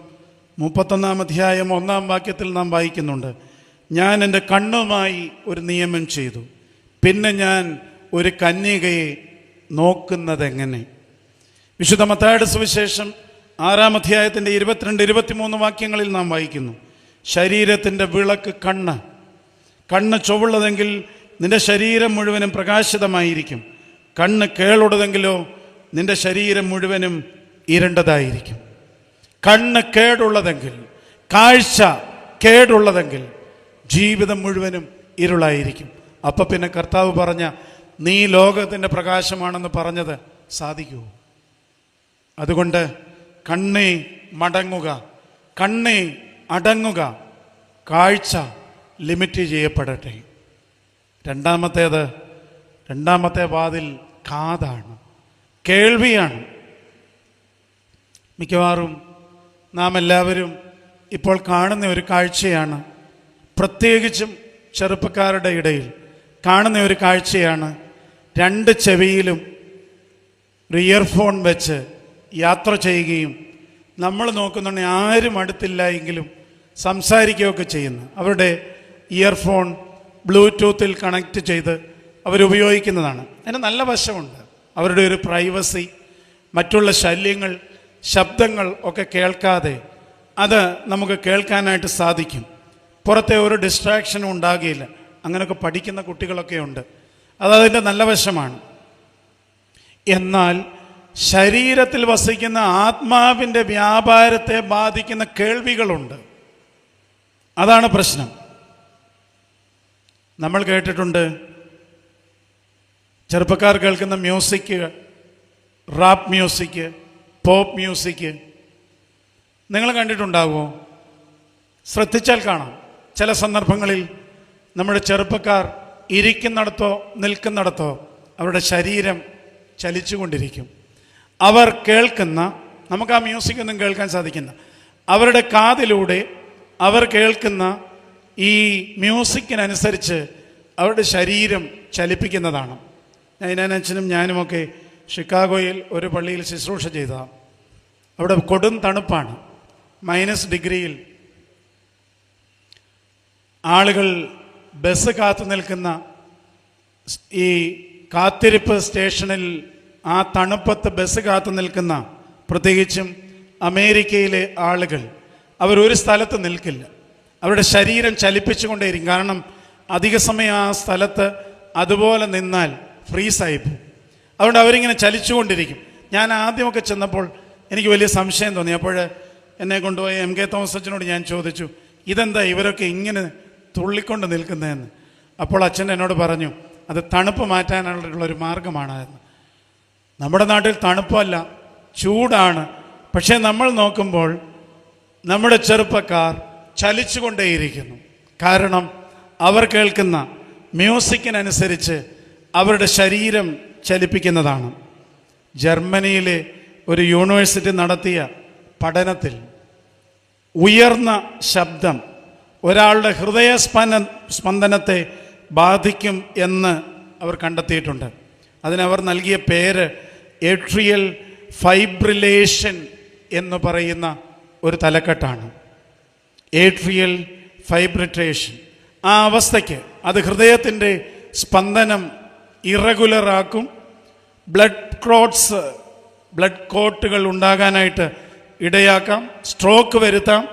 31-ാം അധ്യായം 1-ാം വാക്യത്തിൽ നാം വായിക്കുന്നുണ്ട്, ഞാൻ എൻ്റെ കണ്ണുമായി ഒരു നിയമം ചെയ്തു, പിന്നെ ഞാൻ ഒരു കന്യകയെ നോക്കുന്നതെങ്ങനെ. വിശുദ്ധ മത്തായിയുടെ സുവിശേഷം 6-ാം അധ്യായത്തിൻ്റെ 22-23 വാക്യങ്ങളിൽ നാം വായിക്കുന്നു, ശരീരത്തിൻ്റെ വിളക്ക് കണ്ണ്. കണ്ണ് ചൊവ്വുള്ളതെങ്കിൽ നിന്റെ ശരീരം മുഴുവനും പ്രകാശിതമായിരിക്കും. കണ്ണ് കേടുള്ളതെങ്കിലോ നിന്റെ ശരീരം മുഴുവനും ഇരുണ്ടതായിരിക്കും. കണ്ണ് കേടുള്ളതെങ്കിൽ, കാഴ്ച കേടുള്ളതെങ്കിൽ ജീവിതം മുഴുവനും ഇരുളായിരിക്കും. അപ്പം പിന്നെ കർത്താവ് പറഞ്ഞ നീ ലോകത്തിൻ്റെ പ്രകാശമാണെന്ന് പറഞ്ഞത് സാധിക്കുമോ? അതുകൊണ്ട് കണ്ണേ മടങ്ങുക, കണ്ണേ അടങ്ങുക, കാഴ്ച ലിമിറ്റ് ചെയ്യപ്പെടട്ടെ. രണ്ടാമത്തെ വാതിൽ കാതാണ്, കേൾവിയാണ്. മിക്കവാറും നാം എല്ലാവരും ഇപ്പോൾ കാണുന്ന ഒരു കാഴ്ചയാണ്, പ്രത്യേകിച്ചും ചെറുപ്പക്കാരുടെ ഇടയിൽ കാണുന്ന ഒരു കാഴ്ചയാണ്, 2 ചെവിയിലും ഒരു ഇയർഫോൺ വെച്ച് യാത്ര ചെയ്യുകയും നമ്മൾ നോക്കുന്നുണ്ടെങ്കിൽ ആരും അടുത്തില്ല എങ്കിലും സംസാരിക്കുകയൊക്കെ ചെയ്യുന്നു. അവരുടെ ഇയർഫോൺ ബ്ലൂടൂത്തിൽ കണക്ട് ചെയ്ത് അവരുപയോഗിക്കുന്നതാണ്. അതിന് നല്ല വശമുണ്ട്. അവരുടെ ഒരു പ്രൈവസി, മറ്റുള്ള ശല്യങ്ങൾ, ശബ്ദങ്ങൾ ഒക്കെ കേൾക്കാതെ അത് നമുക്ക് കേൾക്കാനായിട്ട് സാധിക്കും. പുറത്തെ ഒരു ഡിസ്ട്രാക്ഷനും ഉണ്ടാകുകയില്ല. അങ്ങനെയൊക്കെ പഠിക്കുന്ന കുട്ടികളൊക്കെ ഉണ്ട്. അതതിൻ്റെ നല്ല വശമാണ്. എന്നാൽ ശരീരത്തിൽ വസിക്കുന്ന ആത്മാവിൻ്റെ വ്യാപാരത്തെ ബാധിക്കുന്ന കേൾവികളുണ്ട്. അതാണ് പ്രശ്നം. നമ്മൾ കേട്ടിട്ടുണ്ട്, ചെറുപ്പക്കാർ കേൾക്കുന്ന music, rap music, pop music നിങ്ങൾ കണ്ടിട്ടുണ്ടാകുമോ? ശ്രദ്ധിച്ചാൽ കാണാം. ചില സന്ദർഭങ്ങളിൽ നമ്മുടെ ചെറുപ്പക്കാർ ഇരിക്കുന്നിടത്തോ നിൽക്കുന്നിടത്തോ അവരുടെ ശരീരം ചലിച്ചുകൊണ്ടിരിക്കും. അവർ കേൾക്കുന്ന, നമുക്ക് ആ മ്യൂസിക് ഒന്നും കേൾക്കാൻ സാധിക്കുന്ന, അവരുടെ കാതിലൂടെ അവർ കേൾക്കുന്ന ഈ മ്യൂസിക്കിനനുസരിച്ച് അവരുടെ ശരീരം ചലിപ്പിക്കുന്നതാണ്. അച്ഛനും ഞാനുമൊക്കെ ഷിക്കാഗോയിൽ ഒരു പള്ളിയിൽ ശുശ്രൂഷ ചെയ്തതാണ്. അവിടെ കൊടും തണുപ്പാണ്, -ഡിഗ്രിയിൽ. ആളുകൾ ബസ് കാത്തു നിൽക്കുന്ന ഈ കാത്തിരിപ്പ് സ്റ്റേഷനിൽ ആ തണുപ്പത്ത് ബസ് കാത്തു നിൽക്കുന്ന, പ്രത്യേകിച്ചും അമേരിക്കയിലെ ആളുകൾ, അവരൊരു സ്ഥലത്ത് നിൽക്കില്ല. അവരുടെ ശരീരം ചലിപ്പിച്ചുകൊണ്ടേയിരിക്കും. കാരണം അധിക സമയം ആ സ്ഥലത്ത് അതുപോലെ നിന്നാൽ ഫ്രീസായി പോകും. അതുകൊണ്ട് അവരിങ്ങനെ ചലിച്ചുകൊണ്ടിരിക്കും. ഞാൻ ആദ്യമൊക്കെ ചെന്നപ്പോൾ എനിക്ക് വലിയ സംശയം തോന്നി. അപ്പോൾ എന്നെ കൊണ്ടുപോയി MK തോമസ് അച്ഛനോട് ഞാൻ ചോദിച്ചു, ഇതെന്താ ഇവരൊക്കെ ഇങ്ങനെ തുള്ളിക്കൊണ്ട് നിൽക്കുന്നതെന്ന്. അപ്പോൾ അച്ഛൻ എന്നോട് പറഞ്ഞു, അത് തണുപ്പ് മാറ്റാനുള്ളൊരു മാർഗമാണ് എന്ന്. നമ്മുടെ നാട്ടിൽ തണുപ്പല്ല, ചൂടാണ്. പക്ഷേ നമ്മൾ നോക്കുമ്പോൾ നമ്മുടെ ചെറുപ്പക്കാർ ചലിച്ചുകൊണ്ടേയിരിക്കുന്നു. കാരണം അവർ കേൾക്കുന്ന മ്യൂസിക്കിനനുസരിച്ച് അവരുടെ ശരീരം ചലിപ്പിക്കുന്നതാണ്. ജർമ്മനിയിലെ ഒരു യൂണിവേഴ്സിറ്റി നടത്തിയ പഠനത്തിൽ ഉയർന്ന ശബ്ദം ഒരാളുടെ സ്പന്ദനത്തെ ബാധിക്കും എന്ന് അവർ കണ്ടെത്തിയിട്ടുണ്ട്. അതിനവർ നൽകിയ പേര് ഏട്രിയൽ ഫൈബ്രിലേഷൻ എന്ന് പറയുന്ന ഒരു തലക്കെട്ടാണ്. Atrial fibrillation. ആ അവസ്ഥയ്ക്ക് അത് ഹൃദയത്തിൻ്റെ സ്പന്ദനം ഇറഗുലറാക്കും. ബ്ലഡ് ക്ലോട്ടുകൾ ഉണ്ടാകാനായിട്ട് ഇടയാക്കാം. സ്ട്രോക്ക് വരുത്താം.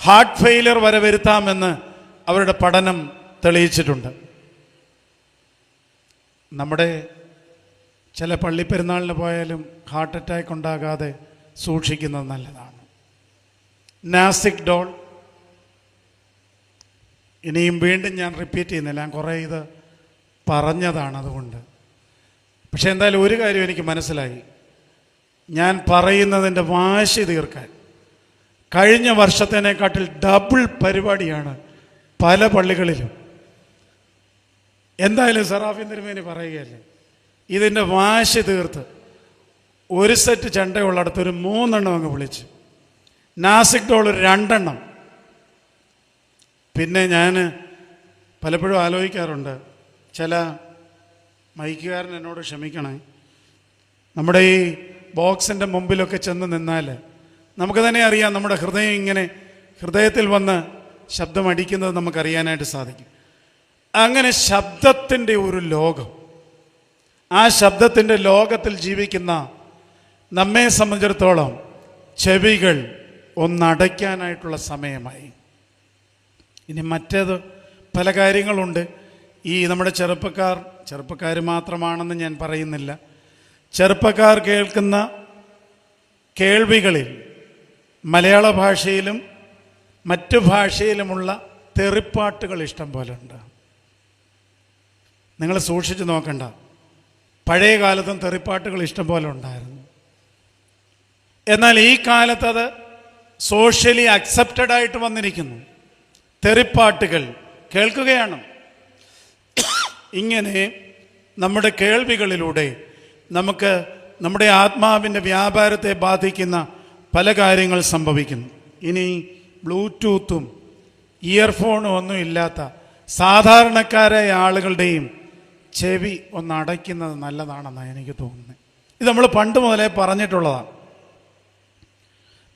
ഹാർട്ട് ഫെയിലിയർ വരെ വരുത്താമെന്ന് അവരുടെ പഠനം തെളിയിച്ചിട്ടുണ്ട്. നമ്മുടെ ചില പള്ളിപ്പെരുന്നാളിന് പോയാലും ഹാർട്ട് അറ്റാക്ക് ഉണ്ടാകാതെ സൂക്ഷിക്കുന്നത് നല്ലതാണ്. നാസിക് ഡോൾ. ഇനിയും വീണ്ടും ഞാൻ റിപ്പീറ്റ് ചെയ്യുന്നില്ല, ഞാൻ കുറേ ഇത് പറഞ്ഞതാണ് അതുകൊണ്ട്. പക്ഷെ എന്തായാലും ഒരു കാര്യം എനിക്ക് മനസ്സിലായി, ഞാൻ പറയുന്നതിൻ്റെ വാശി തീർക്കാൻ കഴിഞ്ഞ വർഷത്തേനെക്കാട്ടിൽ ഡബിൾ പരിപാടിയാണ് പല പള്ളികളിലും. എന്തായാലും സറാഫിൻ തിരുമേനി പറയുകയല്ലേ, ഇതിൻ്റെ വാശി തീർത്ത് ഒരു സെറ്റ് ചെണ്ടയുള്ളിടത്ത് ഒരു 3 എണ്ണം അങ്ങ് വിളിച്ച്, നാസിക് ഡോൾ ഒരു 2 എണ്ണം. പിന്നെ ഞാൻ പലപ്പോഴും ആലോചിക്കാറുണ്ട്, ചില മൈക്കുകാരൻ എന്നോട് ക്ഷമിക്കണേ, നമ്മുടെ ഈ ബോക്സിൻ്റെ മുമ്പിലൊക്കെ ചെന്ന് നിന്നാൽ നമുക്ക് തന്നെ അറിയാം നമ്മുടെ ഹൃദയം ഇങ്ങനെ ഹൃദയത്തിൽ വന്ന് ശബ്ദമടിക്കുന്നത് നമുക്കറിയാനായിട്ട് സാധിക്കും. അങ്ങനെ ശബ്ദത്തിൻ്റെ ഒരു ലോകം, ആ ശബ്ദത്തിൻ്റെ ലോകത്തിൽ ജീവിക്കുന്ന നമ്മെ സംബന്ധിച്ചിടത്തോളം ചെവികൾ ഒന്നടയ്ക്കാനായിട്ടുള്ള സമയമായി. ഇനി മറ്റേത് പല കാര്യങ്ങളുണ്ട്. ഈ നമ്മുടെ ചെറുപ്പക്കാർ മാത്രമാണെന്ന് ഞാൻ പറയുന്നില്ല. ചെറുപ്പക്കാർ കേൾക്കുന്ന കേൾവികളിൽ മലയാള ഭാഷയിലും മറ്റു ഭാഷയിലുമുള്ള തെറിപ്പാട്ടുകൾ ഇഷ്ടം പോലെ ഉണ്ട്. നിങ്ങൾ സൂക്ഷിച്ച് നോക്കണ്ട, പഴയ കാലത്തും തെറിപ്പാട്ടുകൾ ഇഷ്ടം പോലെ ഉണ്ടായിരുന്നു. എന്നാൽ ഈ കാലത്ത് അത് സോഷ്യലി അക്സെപ്റ്റഡ് ആയിട്ട് വന്നിരിക്കുന്നു. തെറിപ്പാട്ടുകൾ കേൾക്കുകയാണ്. ഇങ്ങനെ നമ്മുടെ കേൾവികളിലൂടെ നമുക്ക് നമ്മുടെ ആത്മാവിൻ്റെ വ്യാപാരത്തെ ബാധിക്കുന്ന പല കാര്യങ്ങൾ സംഭവിക്കുന്നു. ഇനി ബ്ലൂടൂത്തും ഇയർഫോണും ഒന്നും ഇല്ലാത്ത സാധാരണക്കാരായ ആളുകളുടെയും ചെവി ഒന്ന് അടയ്ക്കുന്നത് നല്ലതാണെന്നാണ് എനിക്ക് തോന്നുന്നത്. ഇത് നമ്മൾ പണ്ട് മുതലേ പറഞ്ഞിട്ടുള്ളതാണ്.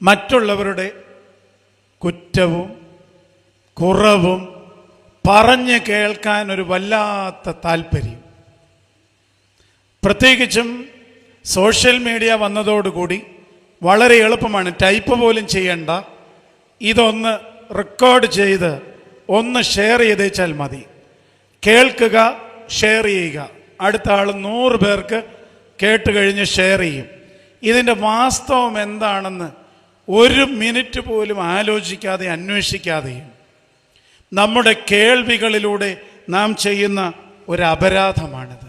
മറ്റുള്ളവരുടെ കുറ്റവും കുറവും പറഞ്ഞ് കേൾക്കാൻ ഒരു വല്ലാത്ത താല്പര്യം. പ്രത്യേകിച്ചും സോഷ്യൽ മീഡിയ വന്നതോടുകൂടി വളരെ എളുപ്പമാണ്. ടൈപ്പ് പോലും ചെയ്യേണ്ട, ഇതൊന്ന് റെക്കോർഡ് ചെയ്ത് ഒന്ന് ഷെയർ ചെയ്തേച്ചാൽ മതി. കേൾക്കുക, ഷെയർ ചെയ്യുക, അടുത്ത ആൾ 100 പേർക്ക് കേട്ട് കഴിഞ്ഞ് ഷെയർ ചെയ്യും. ഇതിൻ്റെ വാസ്തവം എന്താണെന്ന് 1 മിനിറ്റ് പോലും ആലോചിക്കാതെ അന്വേഷിക്കാതെയും നമ്മുടെ കേൾവികളിലൂടെ നാം ചെയ്യുന്ന ഒരു അപരാധമാണിത്.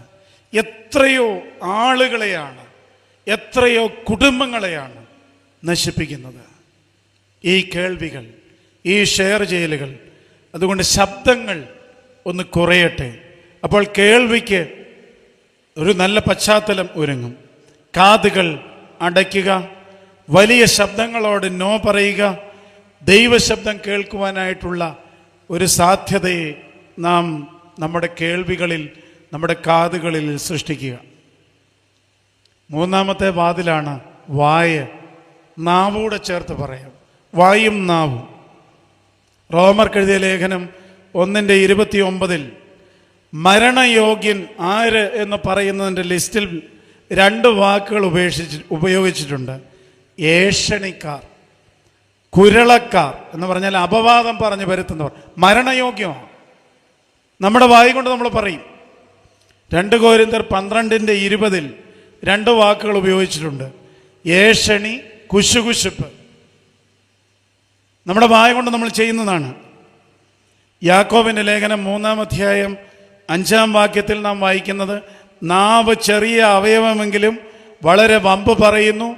എത്രയോ ആളുകളെയാണ്, എത്രയോ കുടുംബങ്ങളെയാണ് നശിപ്പിക്കുന്നത് ഈ കേൾവികൾ, ഈ ഷെയർ ചെയ്യലുകൾ. അതുകൊണ്ട് ശബ്ദങ്ങൾ ഒന്ന് കുറയട്ടെ. അപ്പോൾ കേൾവിക്ക് ഒരു നല്ല പശ്ചാത്തലം ഒരുങ്ങും. കാതുകൾ അടയ്ക്കുക, വലിയ ശബ്ദങ്ങളോട് നോ പറയുക, ദൈവശബ്ദം കേൾക്കുവാനായിട്ടുള്ള ഒരു സാധ്യതയെ നാം നമ്മുടെ കേൾവികളിൽ, നമ്മുടെ കാതുകളിൽ സൃഷ്ടിക്കുക. 3ാമത്തെ വാതിലാണ് വായ. നാവൂടെ ചേർത്ത് പറയാം, വായും നാവും. റോമർക്കെഴുതിയ ലേഖനം 1:29 മരണയോഗ്യൻ ആര് എന്ന് പറയുന്നതിൻ്റെ ലിസ്റ്റിൽ 2 വാക്കുകൾ ഉപയോഗിച്ചിട്ടുണ്ട്. ഏഷണിക്കാർ, കുരളക്കാർ എന്ന് പറഞ്ഞാൽ അപവാദം പറഞ്ഞ് വരുത്തുന്നവർ. മരണയോഗ്യമാണ്. നമ്മുടെ വായി കൊണ്ട് നമ്മൾ പറയും. 2 കൊരിന്ത്യർ 12:20 2 വാക്കുകൾ ഉപയോഗിച്ചിട്ടുണ്ട്. ഏഷണി, കുശുകുശുപ്പ്. നമ്മുടെ വായ കൊണ്ട് നമ്മൾ ചെയ്യുന്നതാണ്. യാക്കോബിൻ്റെ ലേഖനം 3-ാം അധ്യായം 5-ാം വാക്യത്തിൽ നാം വായിക്കുന്നത്, നാവ് ചെറിയ അവയവമെങ്കിലും വളരെ വമ്പ് പറയുന്നു.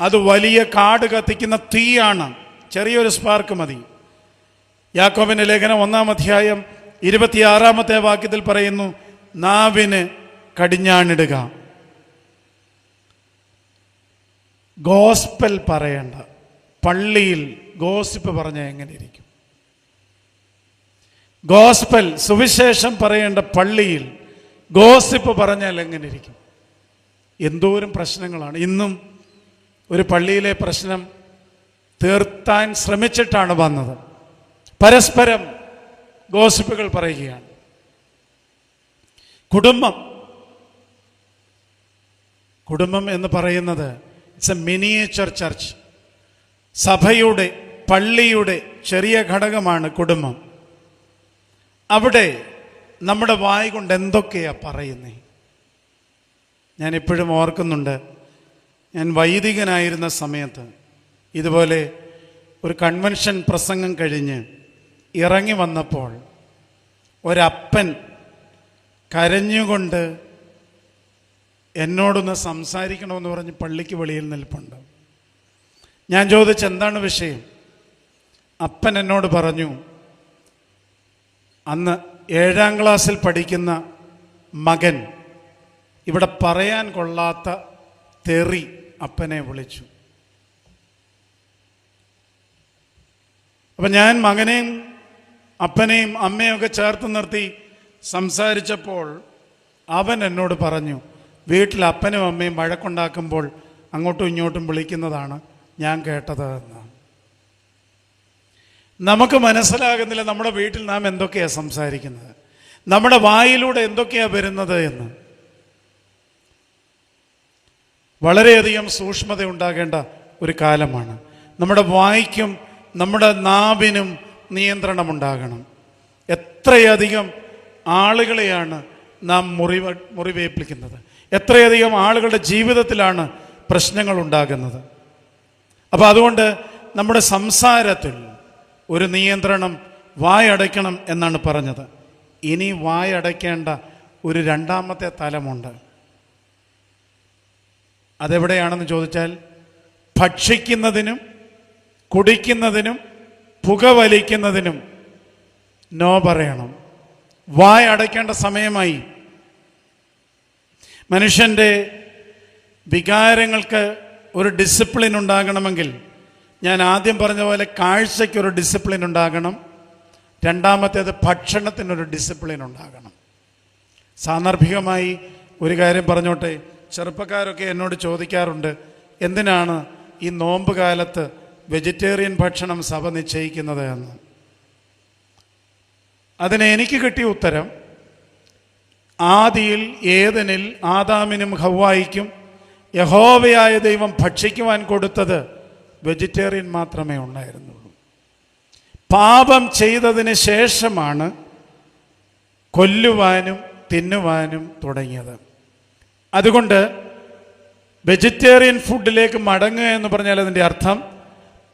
അത് വലിയ കാട് കത്തിക്കുന്ന തീയാണ്. ചെറിയൊരു സ്പാർക്ക് മതി. യാക്കോബിന്റെ ലേഖനം 1-ാം അധ്യായം 26-ാമത്തെ വാക്യത്തിൽ പറയുന്നു, നാവിന് കടിഞ്ഞാണിടുക. ഗോസ്പൽ പറയേണ്ട പള്ളിയിൽ ഗോസിപ്പ് പറഞ്ഞാൽ എങ്ങനെ ഇരിക്കും? ഗോസ്പൽ സുവിശേഷം പറയേണ്ട പള്ളിയിൽ ഗോസിപ്പ് പറഞ്ഞാൽ എങ്ങനെ ഇരിക്കും? എന്തോരം പ്രശ്നങ്ങളാണ്. ഇന്നും ഒരു പള്ളിയിലെ പ്രശ്നം തീർത്താൻ ശ്രമിച്ചിട്ടാണ് വന്നത്. പരസ്പരം ഗോസിപ്പുകൾ പറയുകയാണ്. കുടുംബം എന്ന് പറയുന്നത് ഇറ്റ്സ് എ മിനിയേച്ചർ ചർച്ച്. സഭയുടെ, പള്ളിയുടെ ചെറിയ ഘടകമാണ് കുടുംബം. അവിടെ നമ്മുടെ വായ് കൊണ്ട് എന്തൊക്കെയാ പറയുന്നേ? ഞാൻ ഇപ്പോഴും ഓർക്കുന്നുണ്ട്, ഞാൻ വൈദികനായിരുന്ന സമയത്ത് ഇതുപോലെ ഒരു കൺവെൻഷൻ പ്രസംഗം കഴിഞ്ഞ് ഇറങ്ങി വന്നപ്പോൾ ഒരപ്പൻ കരഞ്ഞുകൊണ്ട് എന്നോടൊന്ന് സംസാരിക്കണമെന്ന് പറഞ്ഞ് പള്ളിക്ക് വെളിയിൽ നിൽപ്പുണ്ട്. ഞാൻ ചോദിച്ചു, എന്താണ് വിഷയം? അപ്പൻ എന്നോട് പറഞ്ഞു, അന്ന് 7-ാം ക്ലാസ്സിൽ പഠിക്കുന്ന മകൻ ഇവിടെ പറയാൻ കൊള്ളാത്ത തെറി അപ്പനെ വിളിച്ചു. അപ്പം ഞാൻ മകനെയും അപ്പനെയും അമ്മയൊക്കെ ചേർത്ത് നിർത്തി സംസാരിച്ചപ്പോൾ അവൻ എന്നോട് പറഞ്ഞു, വീട്ടിൽ അപ്പനും അമ്മയും വഴക്കുണ്ടാക്കുമ്പോൾ അങ്ങോട്ടും ഇങ്ങോട്ടും വിളിക്കുന്നതാണ് ഞാൻ കേട്ടത് എന്ന്. നമുക്ക് മനസ്സിലാകുന്നില്ല നമ്മുടെ വീട്ടിൽ നാം എന്തൊക്കെയാണ് സംസാരിക്കുന്നത്, നമ്മുടെ വായിലൂടെ എന്തൊക്കെയാണ് വരുന്നത് എന്ന്. വളരെയധികം സൂക്ഷ്മത ഉണ്ടാകേണ്ട ഒരു കാലമാണ്. നമ്മുടെ വായ്ക്കും നമ്മുടെ നാവിനും നിയന്ത്രണമുണ്ടാകണം. എത്രയധികം ആളുകളെയാണ് നാം മുറിവേൽപ്പിക്കുന്നത്, എത്രയധികം ആളുകളുടെ ജീവിതത്തിലാണ് പ്രശ്നങ്ങൾ ഉണ്ടാകുന്നത്. അപ്പോൾ അതുകൊണ്ട് നമ്മുടെ സംസാരത്തിൽ ഒരു നിയന്ത്രണം, വായടയ്ക്കണം എന്നാണ് പറഞ്ഞത്. ഇനി വായടയ്ക്കേണ്ട ഒരു 2ാമത്തെ തലമുണ്ട്. അതെവിടെയാണെന്ന് ചോദിച്ചാൽ, ഭക്ഷിക്കുന്നതിനും കുടിക്കുന്നതിനും പുകവലിക്കുന്നതിനും നോ പറയണം. വായടയ്ക്കേണ്ട സമയമായി. മനുഷ്യൻ്റെ വികാരങ്ങൾക്ക് ഒരു ഡിസിപ്ലിൻ ഉണ്ടാകണമെങ്കിൽ, ഞാൻ ആദ്യം പറഞ്ഞ പോലെ കാഴ്ചയ്ക്കൊരു ഡിസിപ്ലിൻ ഉണ്ടാകണം. 2ാമത്തേത് ഭക്ഷണത്തിനൊരു ഡിസിപ്ലിൻ ഉണ്ടാകണം. സാന്ദർഭികമായി ഒരു കാര്യം പറഞ്ഞോട്ടെ. ചെറുപ്പക്കാരൊക്കെ എന്നോട് ചോദിക്കാറുണ്ട്, എന്തിനാണ് ഈ നോമ്പ് കാലത്ത് വെജിറ്റേറിയൻ ഭക്ഷണം സഭ നിശ്ചയിക്കുന്നത് എന്ന്. അതിന് എനിക്ക് കിട്ടിയ ഉത്തരം, ആദിയിൽ ഏദനിൽ ആദാമിനും ഹവ്വായിക്കും യഹോവയായ ദൈവം ഭക്ഷിക്കുവാൻ കൊടുത്തത് വെജിറ്റേറിയൻ മാത്രമേ ഉണ്ടായിരുന്നുള്ളൂ. പാപം ചെയ്തതിന് ശേഷമാണ് കൊല്ലുവാനും തിന്നുവാനും തുടങ്ങിയത്. അതുകൊണ്ട് വെജിറ്റേറിയൻ ഫുഡിലേക്ക് മടങ്ങുക എന്ന് പറഞ്ഞാൽ അതിൻ്റെ അർത്ഥം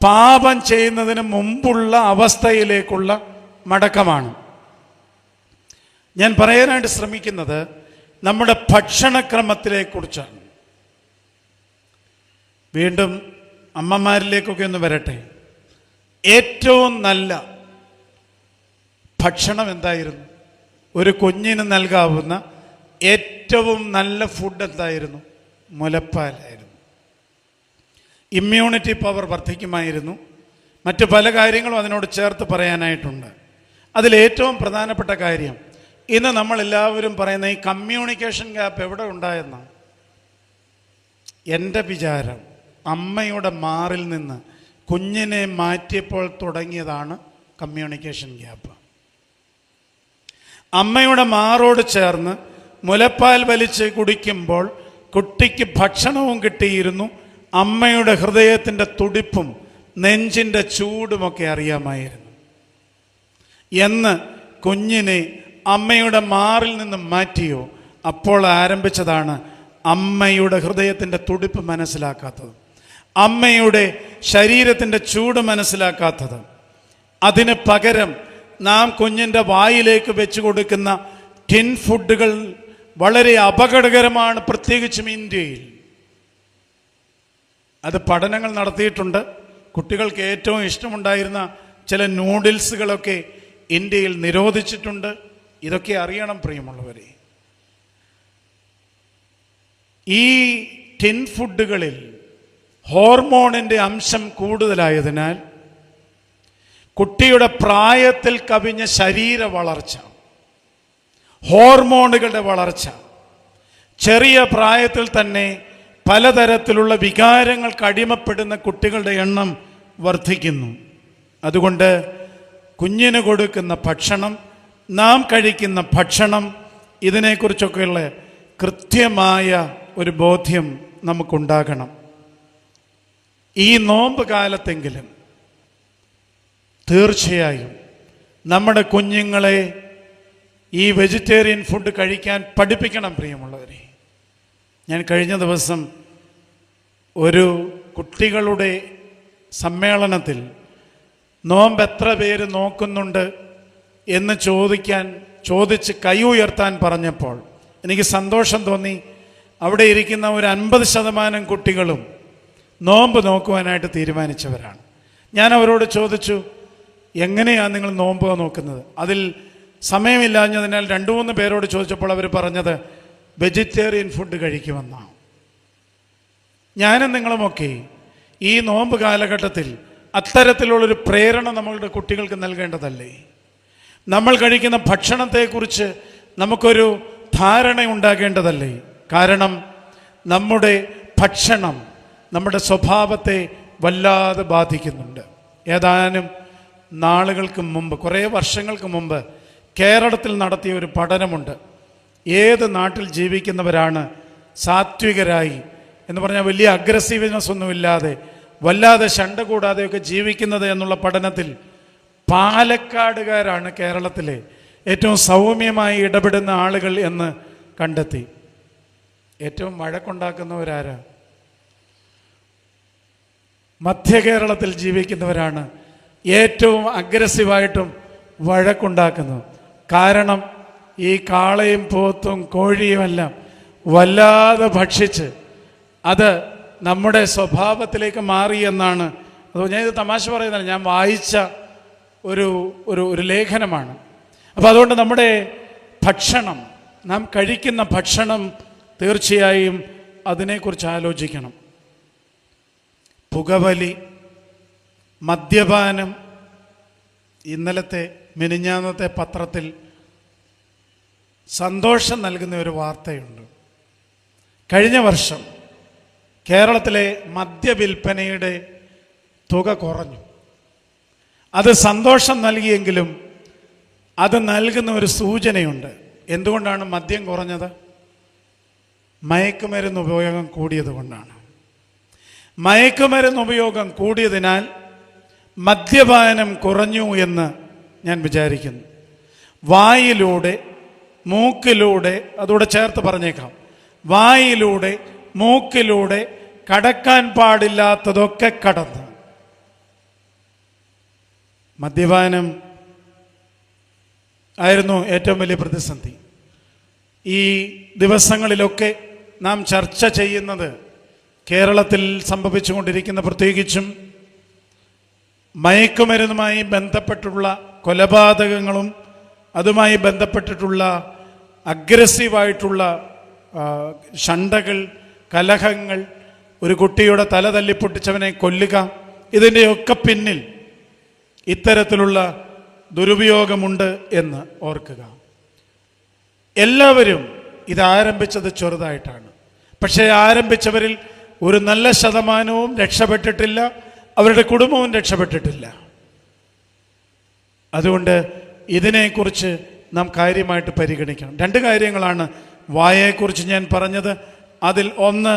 പാപം ചെയ്യുന്നതിന് മുമ്പുള്ള അവസ്ഥയിലേക്കുള്ള മടക്കമാണ്. ഞാൻ പറയാനായിട്ട് ശ്രമിക്കുന്നത് നമ്മുടെ ഭക്ഷണക്രമത്തിനെക്കുറിച്ചാണ്. വീണ്ടും അമ്മമാരിലേക്കൊക്കെ ഒന്ന് വരട്ടെ. ഏറ്റവും നല്ല ഭക്ഷണം എന്തായിരുന്നു? ഒരു കുഞ്ഞിന് നൽകാവുന്ന ഏറ്റവും നല്ല ഫുഡ് എന്തായിരുന്നു? മുലപ്പാലായിരുന്നു. ഇമ്മ്യൂണിറ്റി പവർ വർദ്ധിക്കുമായിരുന്നു. മറ്റു പല കാര്യങ്ങളും അതിനോട് ചേർത്ത് പറയാനായിട്ടുണ്ട്. അതിലേറ്റവും പ്രധാനപ്പെട്ട കാര്യം, ഇന്ന് നമ്മളെല്ലാവരും പറയുന്ന ഈ കമ്മ്യൂണിക്കേഷൻ ഗ്യാപ്പ് എവിടെ ഉണ്ടായെന്നാണ്. എൻ്റെ വിചാരം, അമ്മയുടെ മാറിൽ നിന്ന് കുഞ്ഞിനെ മാറ്റിയപ്പോൾ തുടങ്ങിയതാണ് കമ്മ്യൂണിക്കേഷൻ ഗ്യാപ്പ്. അമ്മയുടെ മാറോട് ചേർന്ന് മുലപ്പാൽ വലിച്ച് കുടിക്കുമ്പോൾ കുട്ടിക്ക് ഭക്ഷണവും കിട്ടിയിരുന്നു, അമ്മയുടെ ഹൃദയത്തിൻ്റെ തുടിപ്പും നെഞ്ചിൻ്റെ ചൂടുമൊക്കെ അറിയാമായിരുന്നു. എന്ന് കുഞ്ഞിനെ അമ്മയുടെ മാറിൽ നിന്ന് മാറ്റിയോ, അപ്പോൾ ആരംഭിച്ചതാണ് അമ്മയുടെ ഹൃദയത്തിൻ്റെ തുടിപ്പ് മനസ്സിലാക്കാത്തത്, അമ്മയുടെ ശരീരത്തിൻ്റെ ചൂട് മനസ്സിലാക്കാത്തത്. അതിന് പകരം നാം കുഞ്ഞിൻ്റെ വായിലേക്ക് വെച്ച് കൊടുക്കുന്ന ടിൻ ഫുഡുകൾ വളരെ അപകടകരമാണ്, പ്രത്യേകിച്ചും ഇന്ത്യയിൽ. അത് പഠനങ്ങൾ നടത്തിയിട്ടുണ്ട്. കുട്ടികൾക്ക് ഏറ്റവും ഇഷ്ടമുണ്ടായിരുന്ന ചില നൂഡിൽസുകളൊക്കെ ഇന്ത്യയിൽ നിരോധിച്ചിട്ടുണ്ട്. ഇതൊക്കെ അറിയണം പ്രിയമുള്ളവരെ. ഈ ടിൻ ഫുഡുകളിൽ ഹോർമോണിൻ്റെ അംശം കൂടുതലായതിനാൽ കുട്ടിയുടെ പ്രായത്തിൽ കവിഞ്ഞ ശരീര വളർച്ച, ഹോർമോണുകളുടെ വളർച്ച, ചെറിയ പ്രായത്തിൽ തന്നെ പലതരത്തിലുള്ള വികാരങ്ങൾക്ക് അടിമപ്പെടുന്ന കുട്ടികളുടെ എണ്ണം വർദ്ധിക്കുന്നു. അതുകൊണ്ട് കുഞ്ഞിന് കൊടുക്കുന്ന ഭക്ഷണം, നാം കഴിക്കുന്ന ഭക്ഷണം, ഇതിനെക്കുറിച്ചൊക്കെയുള്ള കൃത്യമായ ഒരു ബോധ്യം നമുക്കുണ്ടാകണം. ഈ നോമ്പ് കാലത്തെങ്കിലും തീർച്ചയായും നമ്മുടെ കുഞ്ഞുങ്ങളെ ഈ വെജിറ്റേറിയൻ ഫുഡ് കഴിക്കാൻ പഠിപ്പിക്കണം പ്രിയമുള്ളവരെ. ഞാൻ കഴിഞ്ഞ ദിവസം ഒരു കുട്ടികളുടെ സമ്മേളനത്തിൽ നോമ്പ് എത്ര പേര് നോക്കുന്നുണ്ട് എന്ന് ചോദിച്ച് കൈ ഉയർത്താൻ പറഞ്ഞപ്പോൾ എനിക്ക് സന്തോഷം തോന്നി. അവിടെ ഇരിക്കുന്ന ഒരു 50% കുട്ടികളും നോമ്പ് നോക്കുവാനായിട്ട് തീരുമാനിച്ചവരാണ്. ഞാൻ അവരോട് ചോദിച്ചു, എങ്ങനെയാണ് നിങ്ങൾ നോമ്പ് നോക്കുന്നത്? അതിൽ സമയമില്ലാഞ്ഞതിനാൽ 2-3 പേരോട് ചോദിച്ചപ്പോൾ അവർ പറഞ്ഞത് വെജിറ്റേറിയൻ ഫുഡ് കഴിക്കുമെന്നാണ്. ഞാനും നിങ്ങളുമൊക്കെ ഈ നോമ്പ് കാലഘട്ടത്തിൽ അത്തരത്തിലുള്ളൊരു പ്രേരണ നമ്മളുടെ കുട്ടികൾക്ക് നൽകേണ്ടതല്ലേ? നമ്മൾ കഴിക്കുന്ന ഭക്ഷണത്തെക്കുറിച്ച് നമുക്കൊരു ധാരണ ഉണ്ടാകേണ്ടതല്ലേ? കാരണം നമ്മുടെ ഭക്ഷണം നമ്മുടെ സ്വഭാവത്തെ വല്ലാതെ ബാധിക്കുന്നുണ്ട്. ഏതാനും നാളുകൾക്ക് മുമ്പ്, കുറേ വർഷങ്ങൾക്ക് മുമ്പ് കേരളത്തിൽ നടത്തിയ ഒരു പഠനമുണ്ട്. ഏത് നാട്ടിൽ ജീവിക്കുന്നവരാണ് സാത്വികരായി എന്ന് പറഞ്ഞാൽ വലിയ അഗ്രസീവ്നെസ് ഒന്നുമില്ലാതെ വല്ലാതെ ശണ്ട കൂടാതെയൊക്കെ ജീവിക്കുന്നത് എന്നുള്ള പഠനത്തിൽ പാലക്കാടുകാരാണ് കേരളത്തിലെ ഏറ്റവും സൗമ്യമായി ഇടപെടുന്ന ആളുകൾ എന്ന് കണ്ടെത്തി. ഏറ്റവും വഴക്കുണ്ടാക്കുന്നവരാരാ? മധ്യ കേരളത്തിൽ ജീവിക്കുന്നവരാണ് ഏറ്റവും അഗ്രസീവായിട്ടും വഴക്കുണ്ടാക്കുന്നത്. കാരണം ഈ കാളയും പോത്തും കോഴിയുമെല്ലാം വല്ലാതെ ഭക്ഷിച്ച് അത് നമ്മുടെ സ്വഭാവത്തിലേക്ക് മാറി എന്നാണ്. അത് ഞാൻ ഇത് തമാശ പറയുന്നില്ല, ഞാൻ വായിച്ച ഒരു ലേഖനമാണ്. അപ്പോൾ അതുകൊണ്ട് നമ്മുടെ ഭക്ഷണം, നാം കഴിക്കുന്ന ഭക്ഷണം തീർച്ചയായും അതിനെക്കുറിച്ച് ആലോചിക്കണം. പുകവലി, മദ്യപാനം. മിനിഞ്ഞാന്നത്തെ പത്രത്തിൽ സന്തോഷം നൽകുന്ന ഒരു വാർത്തയുണ്ട്. കഴിഞ്ഞ വർഷം കേരളത്തിലെ മദ്യവിൽപ്പനയുടെ തുക കുറഞ്ഞു. അത് സന്തോഷം നൽകിയെങ്കിലും അത് നൽകുന്ന ഒരു സൂചനയുണ്ട്. എന്തുകൊണ്ടാണ് മദ്യം കുറഞ്ഞത്? മയക്കുമരുന്ന് ഉപയോഗം കൂടിയത് കൊണ്ടാണ്. മയക്കുമരുന്ന് ഉപയോഗം കൂടിയതിനാൽ മദ്യപാനം കുറഞ്ഞു എന്ന് ഞാൻ വിചാരിക്കുന്നു. വായിലൂടെ, മൂക്കിലൂടെ, അതോടെ ചേർത്ത് പറഞ്ഞേക്കാം, വായിലൂടെ മൂക്കിലൂടെ കടക്കാൻ പാടില്ലാത്തതൊക്കെ കടന്ന് മദ്യപാനം ആയിരുന്നു ഏറ്റവും വലിയ പ്രതിസന്ധി. ഈ ദിവസങ്ങളിലൊക്കെ നാം ചർച്ച ചെയ്യുന്നത് കേരളത്തിൽ സംഭവിച്ചുകൊണ്ടിരിക്കുന്ന, പ്രത്യേകിച്ചും മയക്കുമരുന്നുമായി ബന്ധപ്പെട്ടുള്ള കൊലപാതകങ്ങളും അതുമായി ബന്ധപ്പെട്ടിട്ടുള്ള അഗ്രസീവായിട്ടുള്ള ശണ്ടകൾ, കലഹങ്ങൾ, ഒരു കുട്ടിയുടെ തല തല്ലിപ്പൊട്ടിച്ചവനെ കൊല്ലുക, ഇതിൻ്റെയൊക്കെ പിന്നിൽ ഇത്തരത്തിലുള്ള ദുരുപയോഗമുണ്ട് എന്ന് ഓർക്കുക. എല്ലാവരും ഇതാരംഭിച്ചത് ചെറുതായിട്ടാണ്. പക്ഷേ ആരംഭിച്ചവരിൽ ഒരു നല്ല ശതമാനവും രക്ഷപ്പെട്ടിട്ടില്ല, അവരുടെ കുടുംബവും രക്ഷപ്പെട്ടിട്ടില്ല. അതുകൊണ്ട് ഇതിനെക്കുറിച്ച് നാം കാര്യമായിട്ട് പരിഗണിക്കണം. 2 കാര്യങ്ങളാണ് വായയെക്കുറിച്ച് ഞാൻ പറഞ്ഞത്. അതിൽ 1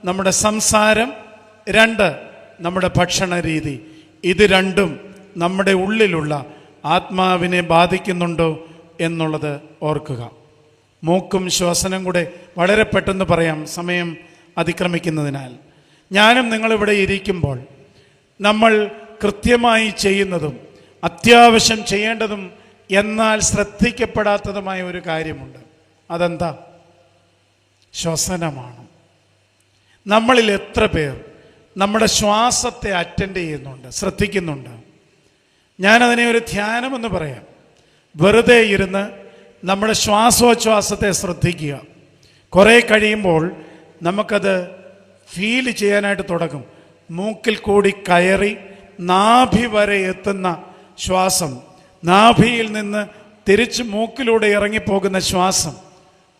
നമ്മുടെ സംസാരം, 2 നമ്മുടെ ഭക്ഷണ രീതി. ഇത് രണ്ടും നമ്മുടെ ഉള്ളിലുള്ള ആത്മാവിനെ ബാധിക്കുന്നുണ്ടോ എന്നുള്ളത് ഓർക്കുക. മൂക്കും ശ്വസനം കൂടെ വളരെ പെട്ടെന്ന് പറയാം, സമയം അതിക്രമിക്കുന്നതിനാൽ. ഞാനും നിങ്ങളിവിടെ ഇരിക്കുമ്പോൾ നമ്മൾ കൃത്യമായി ചെയ്യുന്നതും അത്യാവശ്യം ചെയ്യേണ്ടതും എന്നാൽ ശ്രദ്ധിക്കപ്പെടാത്തതുമായ ഒരു കാര്യമുണ്ട്. അതെന്താ? ശ്വസനമാണ്. നമ്മളിൽ എത്ര പേർ നമ്മുടെ ശ്വാസത്തെ അറ്റൻഡ് ചെയ്യുന്നുണ്ട്, ശ്രദ്ധിക്കുന്നുണ്ട്. ഞാനതിനെ ഒരു ധ്യാനമെന്ന് പറയാം. വെറുതെ ഇരുന്ന് നമ്മുടെ ശ്വാസോച്ഛ്വാസത്തെ ശ്രദ്ധിക്കുക. കുറേ കഴിയുമ്പോൾ നമുക്കത് ഫീൽ ചെയ്യാനായിട്ട് തുടങ്ങും. മൂക്കിൽ കൂടി കയറി നാഭി വരെ എത്തുന്ന ശ്വാസം, നാഭിയിൽ നിന്ന് തിരിച്ച് മൂക്കിലൂടെ ഇറങ്ങിപ്പോകുന്ന ശ്വാസം.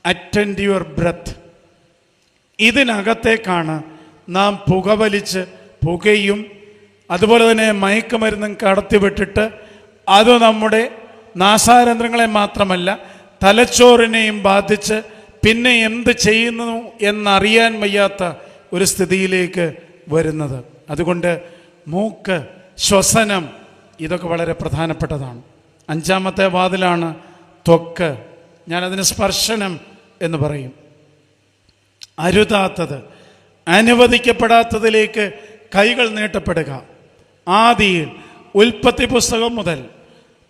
Attend your breath. ഇതിനകത്തേക്കാണ് നാം പുകവലിച്ച് പുകയും അതുപോലെ തന്നെ മയക്കുമരുന്നും കടത്തിവിട്ടിട്ട് അത് നമ്മുടെ നാസാരന്ധ്രങ്ങളെ മാത്രമല്ല തലച്ചോറിനെയും ബാധിച്ച് പിന്നെ എന്ത് ചെയ്യുന്നു എന്നറിയാൻ വയ്യാത്ത ഒരു സ്ഥിതിയിലേക്ക് വരുന്നത്. അതുകൊണ്ട് മൂക്ക്, ശ്വസനം ഇതൊക്കെ വളരെ പ്രധാനപ്പെട്ടതാണ്. 5-ാമത്തെ വാതിലാണ് ത്വക്ക്. ഞാനതിന് സ്പർശനം എന്ന് പറയും. അരുതാത്തത്, അനുവദിക്കപ്പെടാത്തതിലേക്ക് കൈകൾ നീട്ടപ്പെടുക. ആദിയിൽ ഉൽപ്പത്തി പുസ്തകം മുതൽ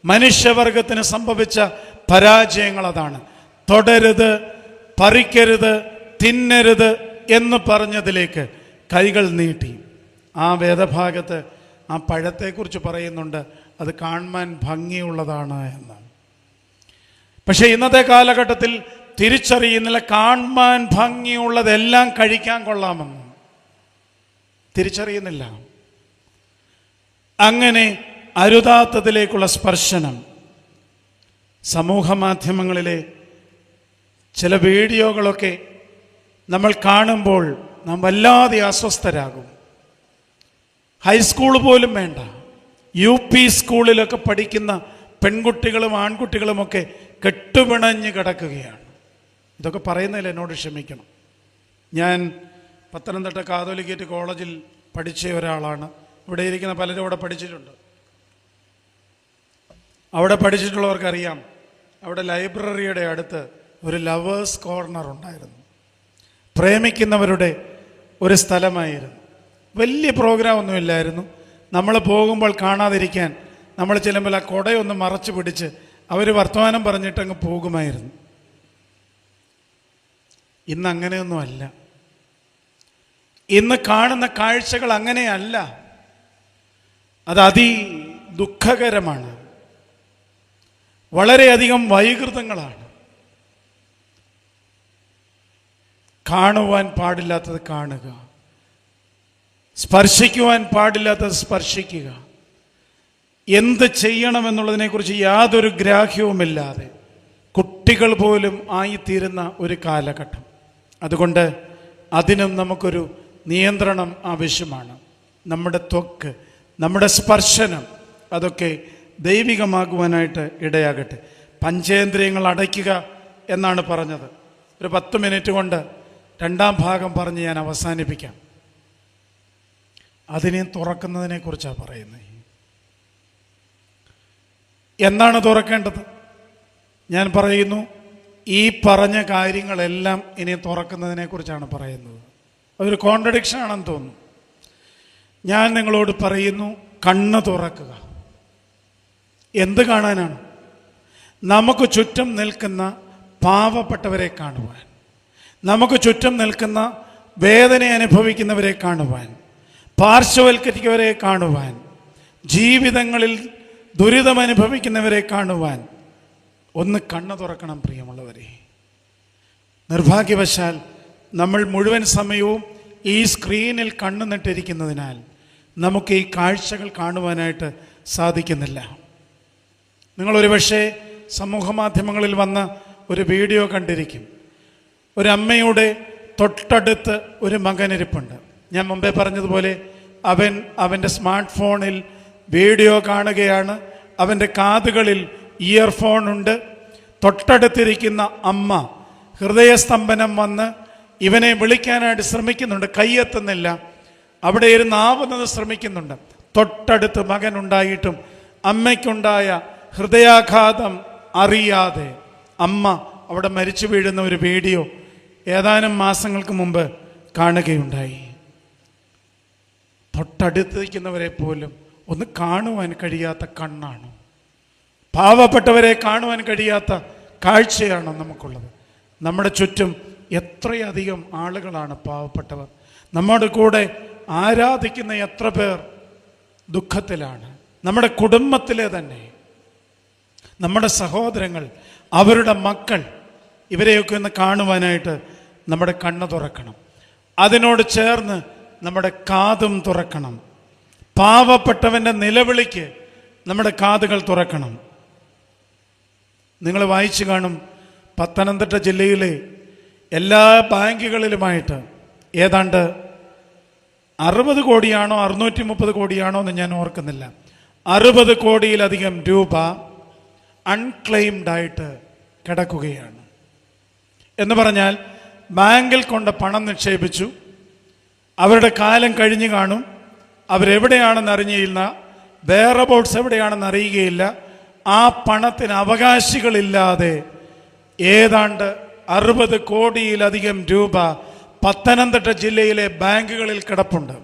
മനുഷ്യവർഗത്തിന് സംഭവിച്ച പരാജയങ്ങൾ അതാണ്. തൊടരുത്, പറിക്കരുത്, തിന്നരുത് എന്ന് പറഞ്ഞതിലേക്ക് കൈകൾ നീട്ടി. ആ വേദഭാഗത്ത് ആ പഴത്തെക്കുറിച്ച് പറയുന്നുണ്ട്, അത് കാണുവാൻ ഭംഗിയുള്ളതാണ് എന്ന്. പക്ഷെ ഇന്നത്തെ കാലഘട്ടത്തിൽ തിരിച്ചറിയുന്നില്ല, കാണുവാൻ ഭംഗിയുള്ളതെല്ലാം കഴിക്കാൻ കൊള്ളാമെന്ന് തിരിച്ചറിയുന്നില്ല. അങ്ങനെ അരുതാത്തതിലേക്കുള്ള സ്പർശനം. സമൂഹ മാധ്യമങ്ങളിലെ ചില വീഡിയോകളൊക്കെ നമ്മൾ കാണുമ്പോൾ നാം വല്ലാതെ അസ്വസ്ഥരാകും. ഹൈസ്കൂൾ പോലും വേണ്ട, UP സ്കൂളിലൊക്കെ പഠിക്കുന്ന പെൺകുട്ടികളും ആൺകുട്ടികളുമൊക്കെ കെട്ടുപിണഞ്ഞ് കിടക്കുകയാണ്. ഇതൊക്കെ പറയുന്നതിൽ എന്നോട് ക്ഷമിക്കണം. ഞാൻ പത്തനംതിട്ട കാതോലിക്കേറ്റ് കോളേജിൽ പഠിച്ച ഒരാളാണ്. ഇവിടെ ഇരിക്കുന്ന പലരും അവിടെ പഠിച്ചിട്ടുണ്ട്. അവിടെ പഠിച്ചിട്ടുള്ളവർക്കറിയാം, അവിടെ ലൈബ്രറിയുടെ അടുത്ത് ഒരു ലവേഴ്സ് കോർണർ ഉണ്ടായിരുന്നു. പ്രേമിക്കുന്നവരുടെ ഒരു സ്ഥലമായിരുന്നു. വലിയ പ്രോഗ്രാം ഒന്നുമില്ലായിരുന്നു. നമ്മൾ പോകുമ്പോൾ കാണാതിരിക്കാൻ നമ്മൾ ചെല്ലുമ്പോൾ ആ കുടയൊന്ന് മറച്ചു പിടിച്ച് അവർ വർത്തമാനം പറഞ്ഞിട്ടങ്ങ് പോകുമായിരുന്നു. ഇന്ന് അങ്ങനെയൊന്നുമല്ല. ഇന്ന് കാണുന്ന കാഴ്ചകൾ അങ്ങനെയല്ല. അത് ദുഃഖകരമാണ്. വളരെയധികം വൈകൃതങ്ങളാണ്. കാണുവാൻ പാടില്ലാത്തത് കാണുക, സ്പർശിക്കുവാൻ പാടില്ലാത്തത് സ്പർശിക്കുക, എന്ത് ചെയ്യണമെന്നുള്ളതിനെക്കുറിച്ച് യാതൊരു ഗ്രാഹ്യവുമില്ലാതെ കുട്ടികൾ പോലും ആയിത്തീരുന്ന ഒരു കാലഘട്ടം. അതുകൊണ്ട് അതിനും നമുക്കൊരു നിയന്ത്രണം ആവശ്യമാണ്. നമ്മുടെ ത്വക്ക്, നമ്മുടെ സ്പർശനം അതൊക്കെ ദൈവികമാകുവാനായിട്ട് ഇടയാകട്ടെ. പഞ്ചേന്ദ്രിയങ്ങൾ അടയ്ക്കുക എന്നാണ് പറഞ്ഞത്. ഒരു 10 മിനിറ്റ് കൊണ്ട് 2ാം ഭാഗം പറഞ്ഞ് ഞാൻ അവസാനിപ്പിക്കാം. അതിനെ തുറക്കുന്നതിനെ കുറിച്ചാണ് പറയുന്നത്. എന്നാണ് തുറക്കേണ്ടത്? ഞാൻ പറയുന്നു, ഈ പറഞ്ഞ കാര്യങ്ങളെല്ലാം ഇനി തുറക്കുന്നതിനെ കുറിച്ചാണ് പറയുന്നത്. അതൊരു കോൺട്രഡിക്ഷൻ ആണെന്ന് തോന്നുന്നു. ഞാൻ നിങ്ങളോട് പറയുന്നു, കണ്ണ് തുറക്കുക. എന്ത് കാണാനാണ്? നമുക്ക് ചുറ്റും നിൽക്കുന്ന പാവപ്പെട്ടവരെ കാണുവാൻ, നമുക്ക് ചുറ്റും നിൽക്കുന്ന വേദന അനുഭവിക്കുന്നവരെ കാണുവാൻ, പാർശ്വവൽക്കരിക്കവരെ കാണുവാൻ, ജീവിതങ്ങളിൽ ദുരിതമനുഭവിക്കുന്നവരെ കാണുവാൻ ഒന്ന് കണ്ണ് തുറക്കണം പ്രിയമുള്ളവരെ. നിർഭാഗ്യവശാൽ നമ്മൾ മുഴുവൻ സമയവും ഈ സ്ക്രീനിൽ കണ്ണു നട്ടിരിക്കുന്നതിനാൽ നമുക്ക് ഈ കാഴ്ചകൾ കാണുവാനായിട്ട് സാധിക്കുന്നില്ല. നിങ്ങളൊരു പക്ഷേ സമൂഹ മാധ്യമങ്ങളിൽ വന്ന ഒരു വീഡിയോ കണ്ടിരിക്കും. ഒരമ്മയുടെ തൊട്ടടുത്ത് ഒരു മകനിരിപ്പുണ്ട്. ഞാൻ മുമ്പേ പറഞ്ഞതുപോലെ അവൻ്റെ സ്മാർട്ട് ഫോണിൽ വീഡിയോ കാണുകയാണ്. അവൻ്റെ കാതുകളിൽ ഇയർഫോൺ ഉണ്ട്. തൊട്ടടുത്തിരിക്കുന്ന അമ്മ ഹൃദയസ്തംഭനം വന്ന് ഇവനെ വിളിക്കാനായിട്ട് ശ്രമിക്കുന്നുണ്ട്, കൈയെത്തുന്നില്ല. അവിടെ ഇരുന്ന് ആവുന്നത് ശ്രമിക്കുന്നുണ്ട്. തൊട്ടടുത്ത് മകനുണ്ടായിട്ടും അമ്മയ്ക്കുണ്ടായ ഹൃദയാഘാതം അറിയാതെ അമ്മ അവിടെ മരിച്ചു വീഴുന്ന ഒരു വീഡിയോ ഏതാനും മാസങ്ങൾക്ക് മുമ്പ് കാണുകയുണ്ടായി. തൊട്ടടുത്തിരിക്കുന്നവരെ പോലും ഒന്ന് കാണുവാൻ കഴിയാത്ത കണ്ണാണ്. പാവപ്പെട്ടവരെ കാണുവാൻ കഴിയാത്ത കാഴ്ചയാണ് നമുക്കുള്ളത്. നമ്മുടെ ചുറ്റും എത്രയധികം ആളുകളാണ് പാവപ്പെട്ടവർ. നമ്മുടെ കൂടെ ആരാധിക്കുന്ന എത്ര പേർ ദുഃഖത്തിലാണ്. നമ്മുടെ കുടുംബത്തിലെ തന്നെ നമ്മുടെ സഹോദരങ്ങൾ, അവരുടെ മക്കൾ, ഇവരെയൊക്കെ ഒന്ന് കാണുവാനായിട്ട് നമ്മുടെ കണ്ണ് തുറക്കണം. അതിനോട് ചേർന്ന് നമ്മുടെ കാതും തുറക്കണം. പാവപ്പെട്ടവൻ്റെ നിലവിളിക്ക് നമ്മുടെ കാതുകൾ തുറക്കണം. നിങ്ങൾ വായിച്ചു കാണും, പത്തനംതിട്ട ജില്ലയിലെ എല്ലാ ബാങ്കുകളിലുമായിട്ട് ഏതാണ്ട് 60 കോടിയാണോ 630 കോടിയാണോ എന്ന് ഞാൻ ഓർക്കുന്നില്ല, 60 കോടിയിലധികം രൂപ അൺക്ലെയിംഡായിട്ട് കിടക്കുകയാണ്. എന്ന് പറഞ്ഞാൽ ബാങ്കിൽ കൊണ്ട് പണം നിക്ഷേപിച്ചു, അവരുടെ കാലം കഴിഞ്ഞു കാണും, അവരെവിടെയാണെന്ന് അറിഞ്ഞില്ല, വേറെബോട്ട്സ് എവിടെയാണെന്ന് അറിയുകയില്ല. ആ പണത്തിന് അവകാശികളില്ലാതെ ഏതാണ്ട് 60 കോടിയിലധികം രൂപ പത്തനംതിട്ട ജില്ലയിലെ ബാങ്കുകളിൽ കിടപ്പുണ്ട്.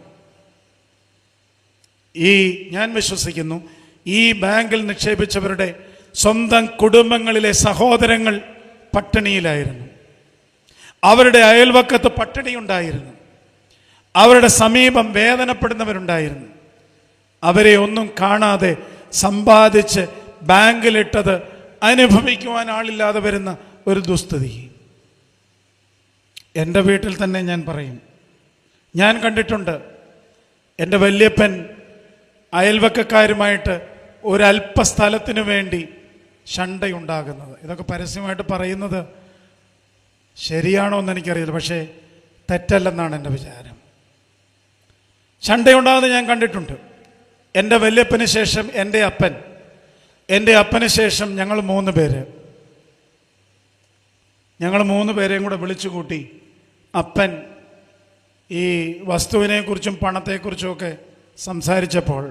ഞാൻ വിശ്വസിക്കുന്നു ഈ ബാങ്കിൽ നിക്ഷേപിച്ചവരുടെ സ്വന്തം കുടുംബങ്ങളിലെ സഹോദരങ്ങൾ പട്ടിണിയിലായിരുന്നു, അവരുടെ അയൽവക്കത്ത് പട്ടിണിയുണ്ടായിരുന്നു, അവരുടെ സമീപം വേദനപ്പെടുന്നവരുണ്ടായിരുന്നു. അവരെ ഒന്നും കാണാതെ സമ്പാദിച്ച് ബാങ്കിലിട്ടത് അനുഭവിക്കുവാൻ ആളില്ലാതെ വരുന്ന ഒരു ദുസ്ഥിതി. എൻ്റെ വീട്ടിൽ തന്നെ ഞാൻ പറയും, ഞാൻ കണ്ടിട്ടുണ്ട് എൻ്റെ വല്യപ്പൻ അയൽവക്കക്കാരുമായിട്ട് ഒരല്പസ്ഥലത്തിനു വേണ്ടി ശണ്ടയുണ്ടാകുന്നത്. ഇതൊക്കെ പരസ്യമായിട്ട് പറയുന്നത് ശരിയാണോ എന്ന് എനിക്കറിയില്ല, പക്ഷേ തെറ്റല്ലെന്നാണ് എൻ്റെ വിചാരം. ശണ്ടയുണ്ടാകുന്നത് ഞാൻ കണ്ടിട്ടുണ്ട്. എൻ്റെ വല്യപ്പന് ശേഷം എൻ്റെ അപ്പന് ശേഷം ഞങ്ങൾ 3 പേര്, ഞങ്ങൾ 3 പേരെയും കൂടെ വിളിച്ചു കൂട്ടി അപ്പൻ ഈ വസ്തുവിനെക്കുറിച്ചും പണത്തെക്കുറിച്ചുമൊക്കെ സംസാരിച്ചപ്പോൾ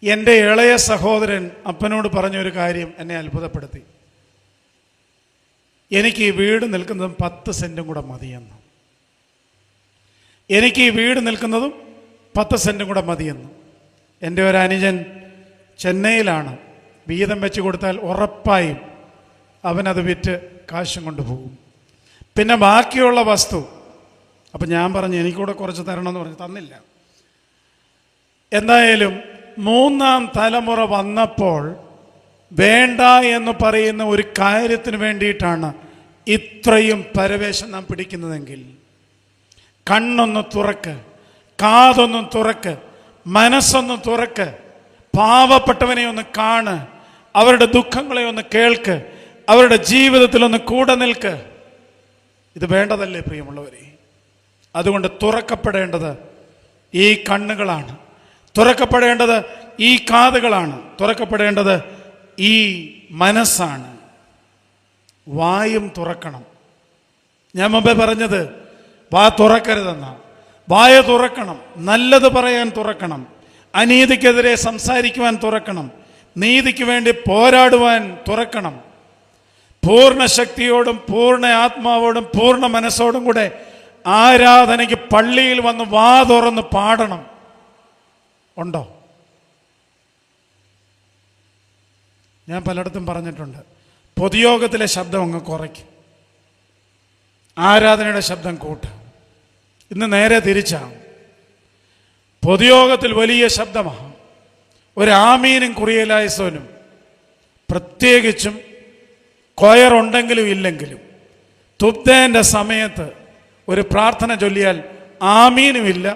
എൻ്റെ ഇളയ സഹോദരൻ അപ്പനോട് പറഞ്ഞൊരു കാര്യം എന്നെ അത്ഭുതപ്പെടുത്തി. എനിക്ക് ഈ വീട് നിൽക്കുന്നതും 10 സെൻറ്റും കൂടെ മതിയെന്ന്. എനിക്ക് ഈ വീട് നിൽക്കുന്നതും 10 സെൻറ്റും കൂടെ മതിയെന്ന്. എൻ്റെ ഒരു അനുജൻ ചെന്നൈയിലാണ്. വീതം വെച്ച് കൊടുത്താൽ ഉറപ്പായും അവനത് വിറ്റ് കാശും കൊണ്ടുപോകും. പിന്നെ ബാക്കിയുള്ള വസ്തു, അപ്പം ഞാൻ പറഞ്ഞു എനിക്കൂടെ കുറച്ച് തരണമെന്ന് പറഞ്ഞു, തന്നില്ല. എന്തായാലും 3-ാം തലമുറ വന്നപ്പോൾ വേണ്ട എന്ന് പറയുന്ന ഒരു കാര്യത്തിന് വേണ്ടിയിട്ടാണ് ഇത്രയും പരവേശം നാം പിടിക്കുന്നതെങ്കിൽ കണ്ണൊന്ന് തുറക്ക്, കാതൊന്ന് തുറക്ക്, മനസ്സൊന്ന് തുറക്ക്, പാവപ്പെട്ടവനെ ഒന്ന് കാണ്, അവരുടെ ദുഃഖങ്ങളെ ഒന്ന് കേൾക്ക്, അവരുടെ ജീവിതത്തിൽ ഒന്ന് കൂടെ നിൽക്ക്. ഇത് വേണ്ടതല്ലേ പ്രിയമുള്ളവരെ? അതുകൊണ്ട് തുറക്കപ്പെടേണ്ടത് ഈ കണ്ണുകളാണ്, തുറക്കപ്പെടേണ്ടത് ഈ കാതുകളാണ്, തുറക്കപ്പെടേണ്ടത് ഈ മനസ്സാണ്. വായും തുറക്കണം. ഞാൻ മുമ്പേ പറഞ്ഞത് വാ തുറക്കരുതെന്ന. വായ തുറക്കണം, നല്ലത് പറയാൻ തുറക്കണം, അനീതിക്കെതിരെ സംസാരിക്കുവാൻ തുറക്കണം, നീതിക്ക് വേണ്ടി പോരാടുവാൻ തുറക്കണം. പൂർണ്ണ ശക്തിയോടും പൂർണ്ണ ആത്മാവോടും പൂർണ്ണ മനസ്സോടും കൂടെ ആരാധനയ്ക്ക് പള്ളിയിൽ വന്ന് വാ തുറന്ന് പാടണം. ഉണ്ടോ? ഞാൻ പലയിടത്തും പറഞ്ഞിട്ടുണ്ട്, പൊതുയോഗത്തിലെ ശബ്ദം അങ്ങ് കുറയ്ക്കും, ആരാധനയുടെ ശബ്ദം കൂട്ടും. ഇന്ന് നേരെ തിരിച്ചാണ്. പൊതുയോഗത്തിൽ വലിയ ശബ്ദമാണ്, ഒരു ആമീനും കുറിയലായസോനും, പ്രത്യേകിച്ചും കൊയറുണ്ടെങ്കിലും ഇല്ലെങ്കിലും. തുബ്ദേൻ്റെ സമയത്ത് ഒരു പ്രാർത്ഥന ചൊല്ലിയാൽ ആമീനുമില്ല,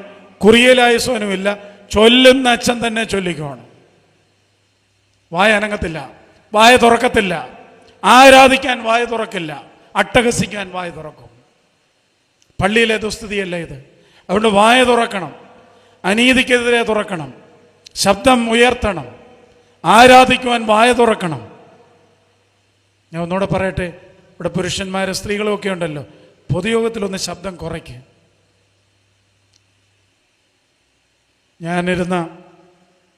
കുറിയലായസോനുമില്ല, ചൊല്ലുന്ന അച്ഛൻ തന്നെ ചൊല്ലിക്കോണം. വായ അനങ്ങത്തില്ല, വായ തുറക്കത്തില്ല, ആരാധിക്കാൻ വായ തുറക്കില്ല, അട്ടഹസിക്കാൻ വായ തുറക്കും. പള്ളിയിലെ ദുസ്ഥിതിയല്ല ഇത്. അതുകൊണ്ട് വായ തുറക്കണം, അനീതിക്കെതിരെ തുറക്കണം, ശബ്ദം ഉയർത്തണം, ആരാധിക്കുവാൻ വായ തുറക്കണം. ഞാൻ ഒന്നുകൂടെ പറയട്ടെ, ഇവിടെ പുരുഷന്മാരും സ്ത്രീകളും ഒക്കെ ഉണ്ടല്ലോ, പൊതുയോഗത്തിലൊന്ന് ശബ്ദം കുറയ്ക്കുക. ഞാനിരുന്ന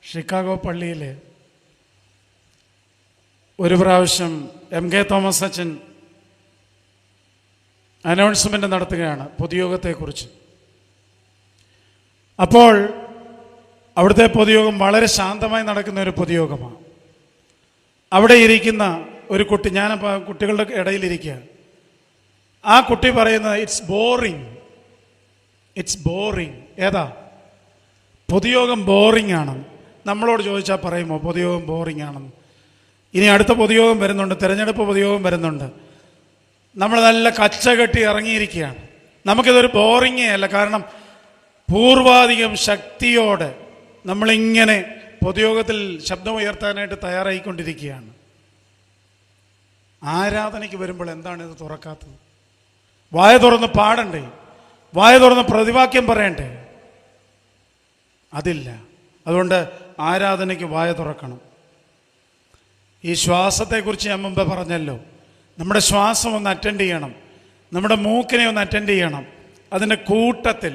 ഷിക്കാഗോ പള്ളിയിൽ ഒരു പ്രാവശ്യം MK തോമസ് അച്ഛൻ അനൗൺസ്മെൻ്റ് നടത്തുകയാണ് പൊതുയോഗത്തെക്കുറിച്ച്. അപ്പോൾ അവിടുത്തെ പൊതുയോഗം വളരെ ശാന്തമായി നടക്കുന്ന ഒരു പൊതുയോഗമാണ്. അവിടെ ഇരിക്കുന്ന ഒരു കുട്ടി, ഞാൻ കുട്ടികളുടെ ഇടയിലിരിക്കുക, ആ കുട്ടി പറയുന്നത് ഇറ്റ്സ് ബോറിങ്, ഇറ്റ്സ് ബോറിങ്. ഏതാ? പൊതുയോഗം ബോറിംഗ് ആണെന്ന് നമ്മളോട് ചോദിച്ചാൽ പറയുമോ പൊതുയോഗം ബോറിംഗ് ആണെന്ന്? ഇനി അടുത്ത പൊതുയോഗം വരുന്നുണ്ട്, തിരഞ്ഞെടുപ്പ് പൊതുയോഗം വരുന്നുണ്ട്. നമ്മൾ നല്ല കച്ചകെട്ടി ഇറങ്ങിയിരിക്കുകയാണ്. നമുക്കിതൊരു ബോറിങ്ങേ അല്ല. കാരണം പൂർവാധികം ശക്തിയോടെ നമ്മളിങ്ങനെ പൊതുയോഗത്തിൽ ശബ്ദമുയർത്താനായിട്ട് തയ്യാറായിക്കൊണ്ടിരിക്കുകയാണ്. ആരാധനയ്ക്ക് വരുമ്പോൾ എന്താണ് ഇത് തുറക്കാത്തത്? വായ തുറന്ന് പാടണ്ടേ? വായ തുറന്ന് പ്രതിവാക്യം പറയണ്ടേ? അതില്ല. അതുകൊണ്ട് ആരാധനയ്ക്ക് വായ തുറക്കണം. ഈ ശ്വാസത്തെക്കുറിച്ച് ഞാൻ മുമ്പ് പറഞ്ഞല്ലോ. നമ്മുടെ ശ്വാസം ഒന്ന് അറ്റൻഡ് ചെയ്യണം, നമ്മുടെ മൂക്കിനെ ഒന്ന് അറ്റൻഡ് ചെയ്യണം. അതിൻ്റെ കൂട്ടത്തിൽ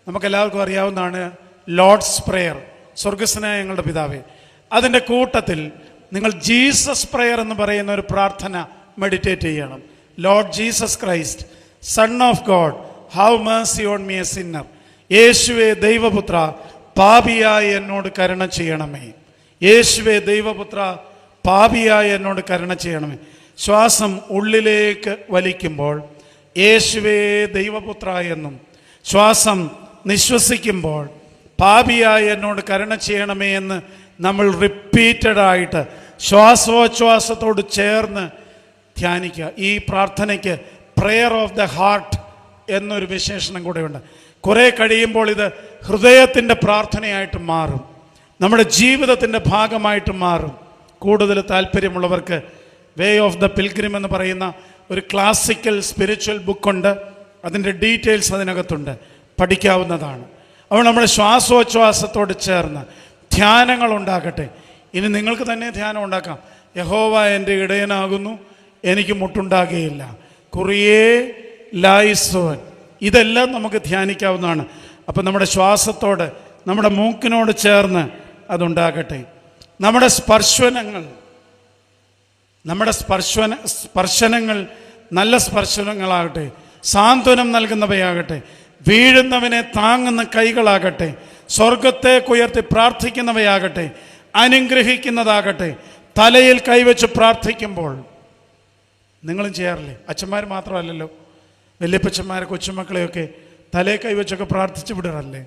നമുക്കെല്ലാവർക്കും അറിയാവുന്നതാണ് ലോർഡ്സ് പ്രേയർ, സ്വർഗസ്വനായ ഞങ്ങളുടെ പിതാവേ. അതിൻ്റെ കൂട്ടത്തിൽ നിങ്ങൾ ജീസസ് പ്രേയർ എന്ന് പറയുന്ന ഒരു പ്രാർത്ഥന മെഡിറ്റേറ്റ് ചെയ്യണം. Lord Jesus Christ, son of God, have Mercy on me A Sinner. യേശുവേ ദൈവപുത്ര, പാപിയായി എന്നോട് കരുണ ചെയ്യണമേ. യേശുവേ ദൈവപുത്ര, പാപിയായി എന്നോട് കരുണ ചെയ്യണമേ. ശ്വാസം ഉള്ളിലേക്ക് വലിക്കുമ്പോൾ യേശുവേ ദൈവപുത്ര എന്നും, ശ്വാസം നിശ്വസിക്കുമ്പോൾ പാപിയായി എന്നോട് കരുണ ചെയ്യണമേ എന്ന് നമ്മൾ റിപ്പീറ്റഡായിട്ട് ശ്വാസോച്ഛ്വാസത്തോട് ചേർന്ന് ധ്യാനിക്കുക. ഈ പ്രാർത്ഥനയ്ക്ക് പ്രെയർ ഓഫ് ദ ഹാർട്ട് എന്നൊരു വിശേഷണം കൂടെയുണ്ട്. കുറേ കഴിയുമ്പോൾ ഇത് ഹൃദയത്തിൻ്റെ പ്രാർത്ഥനയായിട്ട് മാറും, നമ്മുടെ ജീവിതത്തിൻ്റെ ഭാഗമായിട്ട് മാറും. കൂടുതൽ താല്പര്യമുള്ളവർക്ക് വേ ഓഫ് ദ പിൽഗ്രിം എന്ന് പറയുന്ന ഒരു ക്ലാസിക്കൽ സ്പിരിച്വൽ ബുക്കുണ്ട്. അതിൻ്റെ ഡീറ്റെയിൽസ് അതിനകത്തുണ്ട്, പഠിക്കാവുന്നതാണ്. അപ്പോൾ നമ്മുടെ ശ്വാസോച്ഛ്വാസത്തോട് ചേർന്ന് ധ്യാനങ്ങൾ ഉണ്ടാകട്ടെ. ഇനി നിങ്ങൾക്ക് തന്നെ ധ്യാനം ഉണ്ടാക്കാം. യഹോവ എൻ്റെ ഇടയനാകുന്നു, എനിക്ക് മുട്ടുണ്ടാകുകയില്ല. കുറിയേ ലായിസോൻ, ഇതെല്ലാം നമുക്ക് ധ്യാനിക്കാവുന്നതാണ്. അപ്പം നമ്മുടെ ശ്വാസത്തോട്, നമ്മുടെ മൂക്കിനോട് ചേർന്ന് അതുണ്ടാകട്ടെ. നമ്മുടെ സ്പർശനങ്ങൾ നല്ല സ്പർശനങ്ങളാകട്ടെ, സാന്ത്വനം നൽകുന്നവയാകട്ടെ, വീഴുന്നവനെ താങ്ങുന്ന കൈകളാകട്ടെ, സ്വർഗത്തേക്കുയർത്തി പ്രാർത്ഥിക്കുന്നവയാകട്ടെ, അനുഗ്രഹിക്കുന്നതാകട്ടെ. തലയിൽ കൈവച്ച് പ്രാർത്ഥിക്കുമ്പോൾ നിങ്ങളും ചെയ്യാറില്ലേ? അച്ഛന്മാർ മാത്രമല്ലല്ലോ, വല്യപ്പച്ചന്മാരെ കൊച്ചുമക്കളെയൊക്കെ തലയിൽ കൈവച്ചൊക്കെ പ്രാർത്ഥിച്ചു വിടാറല്ലേ?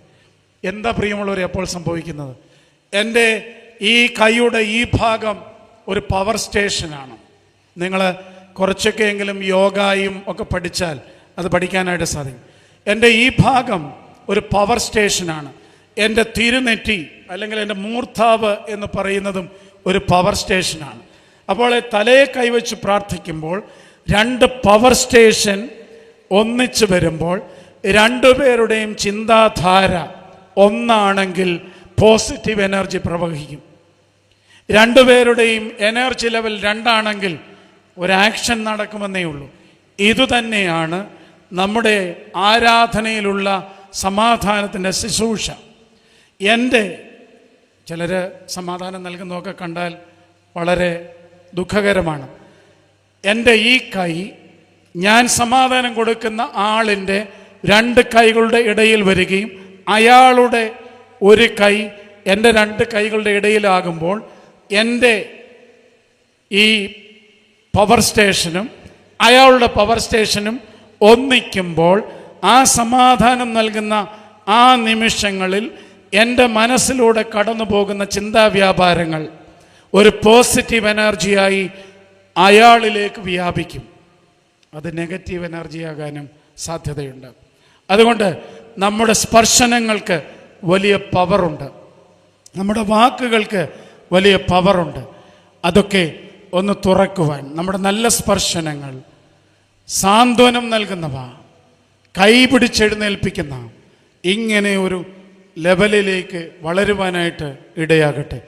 എന്താ പ്രിയമുള്ളവരെ അപ്പോൾ സംഭവിക്കുന്നത്? എൻ്റെ ഈ കൈയുടെ ഈ ഭാഗം ഒരു പവർ സ്റ്റേഷനാണ്. നിങ്ങൾ കുറച്ചൊക്കെയെങ്കിലും യോഗയും ഒക്കെ പഠിച്ചാൽ അത് പഠിക്കാനായിട്ട് സാധിക്കും. എൻ്റെ ഈ ഭാഗം ഒരു പവർ സ്റ്റേഷനാണ്. എൻ്റെ തിരുനെറ്റി അല്ലെങ്കിൽ എൻ്റെ മൂർധാവ് എന്ന് പറയുന്നതും ഒരു പവർ സ്റ്റേഷനാണ്. അപ്പോൾ തലയെ കൈവച്ച് പ്രാർത്ഥിക്കുമ്പോൾ രണ്ട് പവർ സ്റ്റേഷൻ ഒന്നിച്ച് വരുമ്പോൾ രണ്ടുപേരുടെയും ചിന്താധാര ഒന്നാണെങ്കിൽ പോസിറ്റീവ് എനർജി പ്രവഹിക്കും. രണ്ടുപേരുടെയും എനർജി ലെവൽ രണ്ടാണെങ്കിൽ ഒരു ആക്ഷൻ നടക്കുമെന്നേ ഉള്ളൂ. ഇതുതന്നെയാണ് നമ്മുടെ ആരാധനയിലുള്ള സമാധാനത്തിൻ്റെ ശുശ്രൂഷ. എൻ്റെ ചിലർ സമാധാനം നൽകുന്നതൊക്കെ കണ്ടാൽ വളരെ ദുഃഖകരമാണ്. എൻ്റെ ഈ കൈ ഞാൻ സമാധാനം കൊടുക്കുന്ന ആളിൻ്റെ രണ്ട് കൈകളുടെ ഇടയിൽ വരികയും അയാളുടെ ഒരു കൈ എൻ്റെ രണ്ട് കൈകളുടെ ഇടയിലാകുമ്പോൾ എൻ്റെ ഈ പവർ സ്റ്റേഷനും അയാളുടെ പവർ സ്റ്റേഷനും ഒന്നിക്കുമ്പോൾ ആ സമാധാനം നൽകുന്ന ആ നിമിഷങ്ങളിൽ എൻ്റെ മനസ്സിലൂടെ കടന്നു പോകുന്ന ചിന്താവ്യാപാരങ്ങൾ ഒരു പോസിറ്റീവ് എനർജിയായി അയാളിലേക്ക് വ്യാപിക്കും. അത് നെഗറ്റീവ് എനർജിയാകാനും സാധ്യതയുണ്ട്. അതുകൊണ്ട് നമ്മുടെ സ്പർശനങ്ങൾക്ക് വലിയ പവറുണ്ട്, നമ്മുടെ വാക്കുകൾക്ക് വലിയ പവറുണ്ട്. അതൊക്കെ ഒന്ന് തുറക്കുവാൻ നമ്മുടെ നല്ല സ്പർശനങ്ങൾ സാന്ത്വനം നൽകുന്നവ, കൈപിടിച്ചെഴുന്നേൽപ്പിക്കുന്ന ഇങ്ങനെ ഒരു ലെവലിലേക്ക് വളരുവാനായിട്ട് ഇടയാകട്ടെ.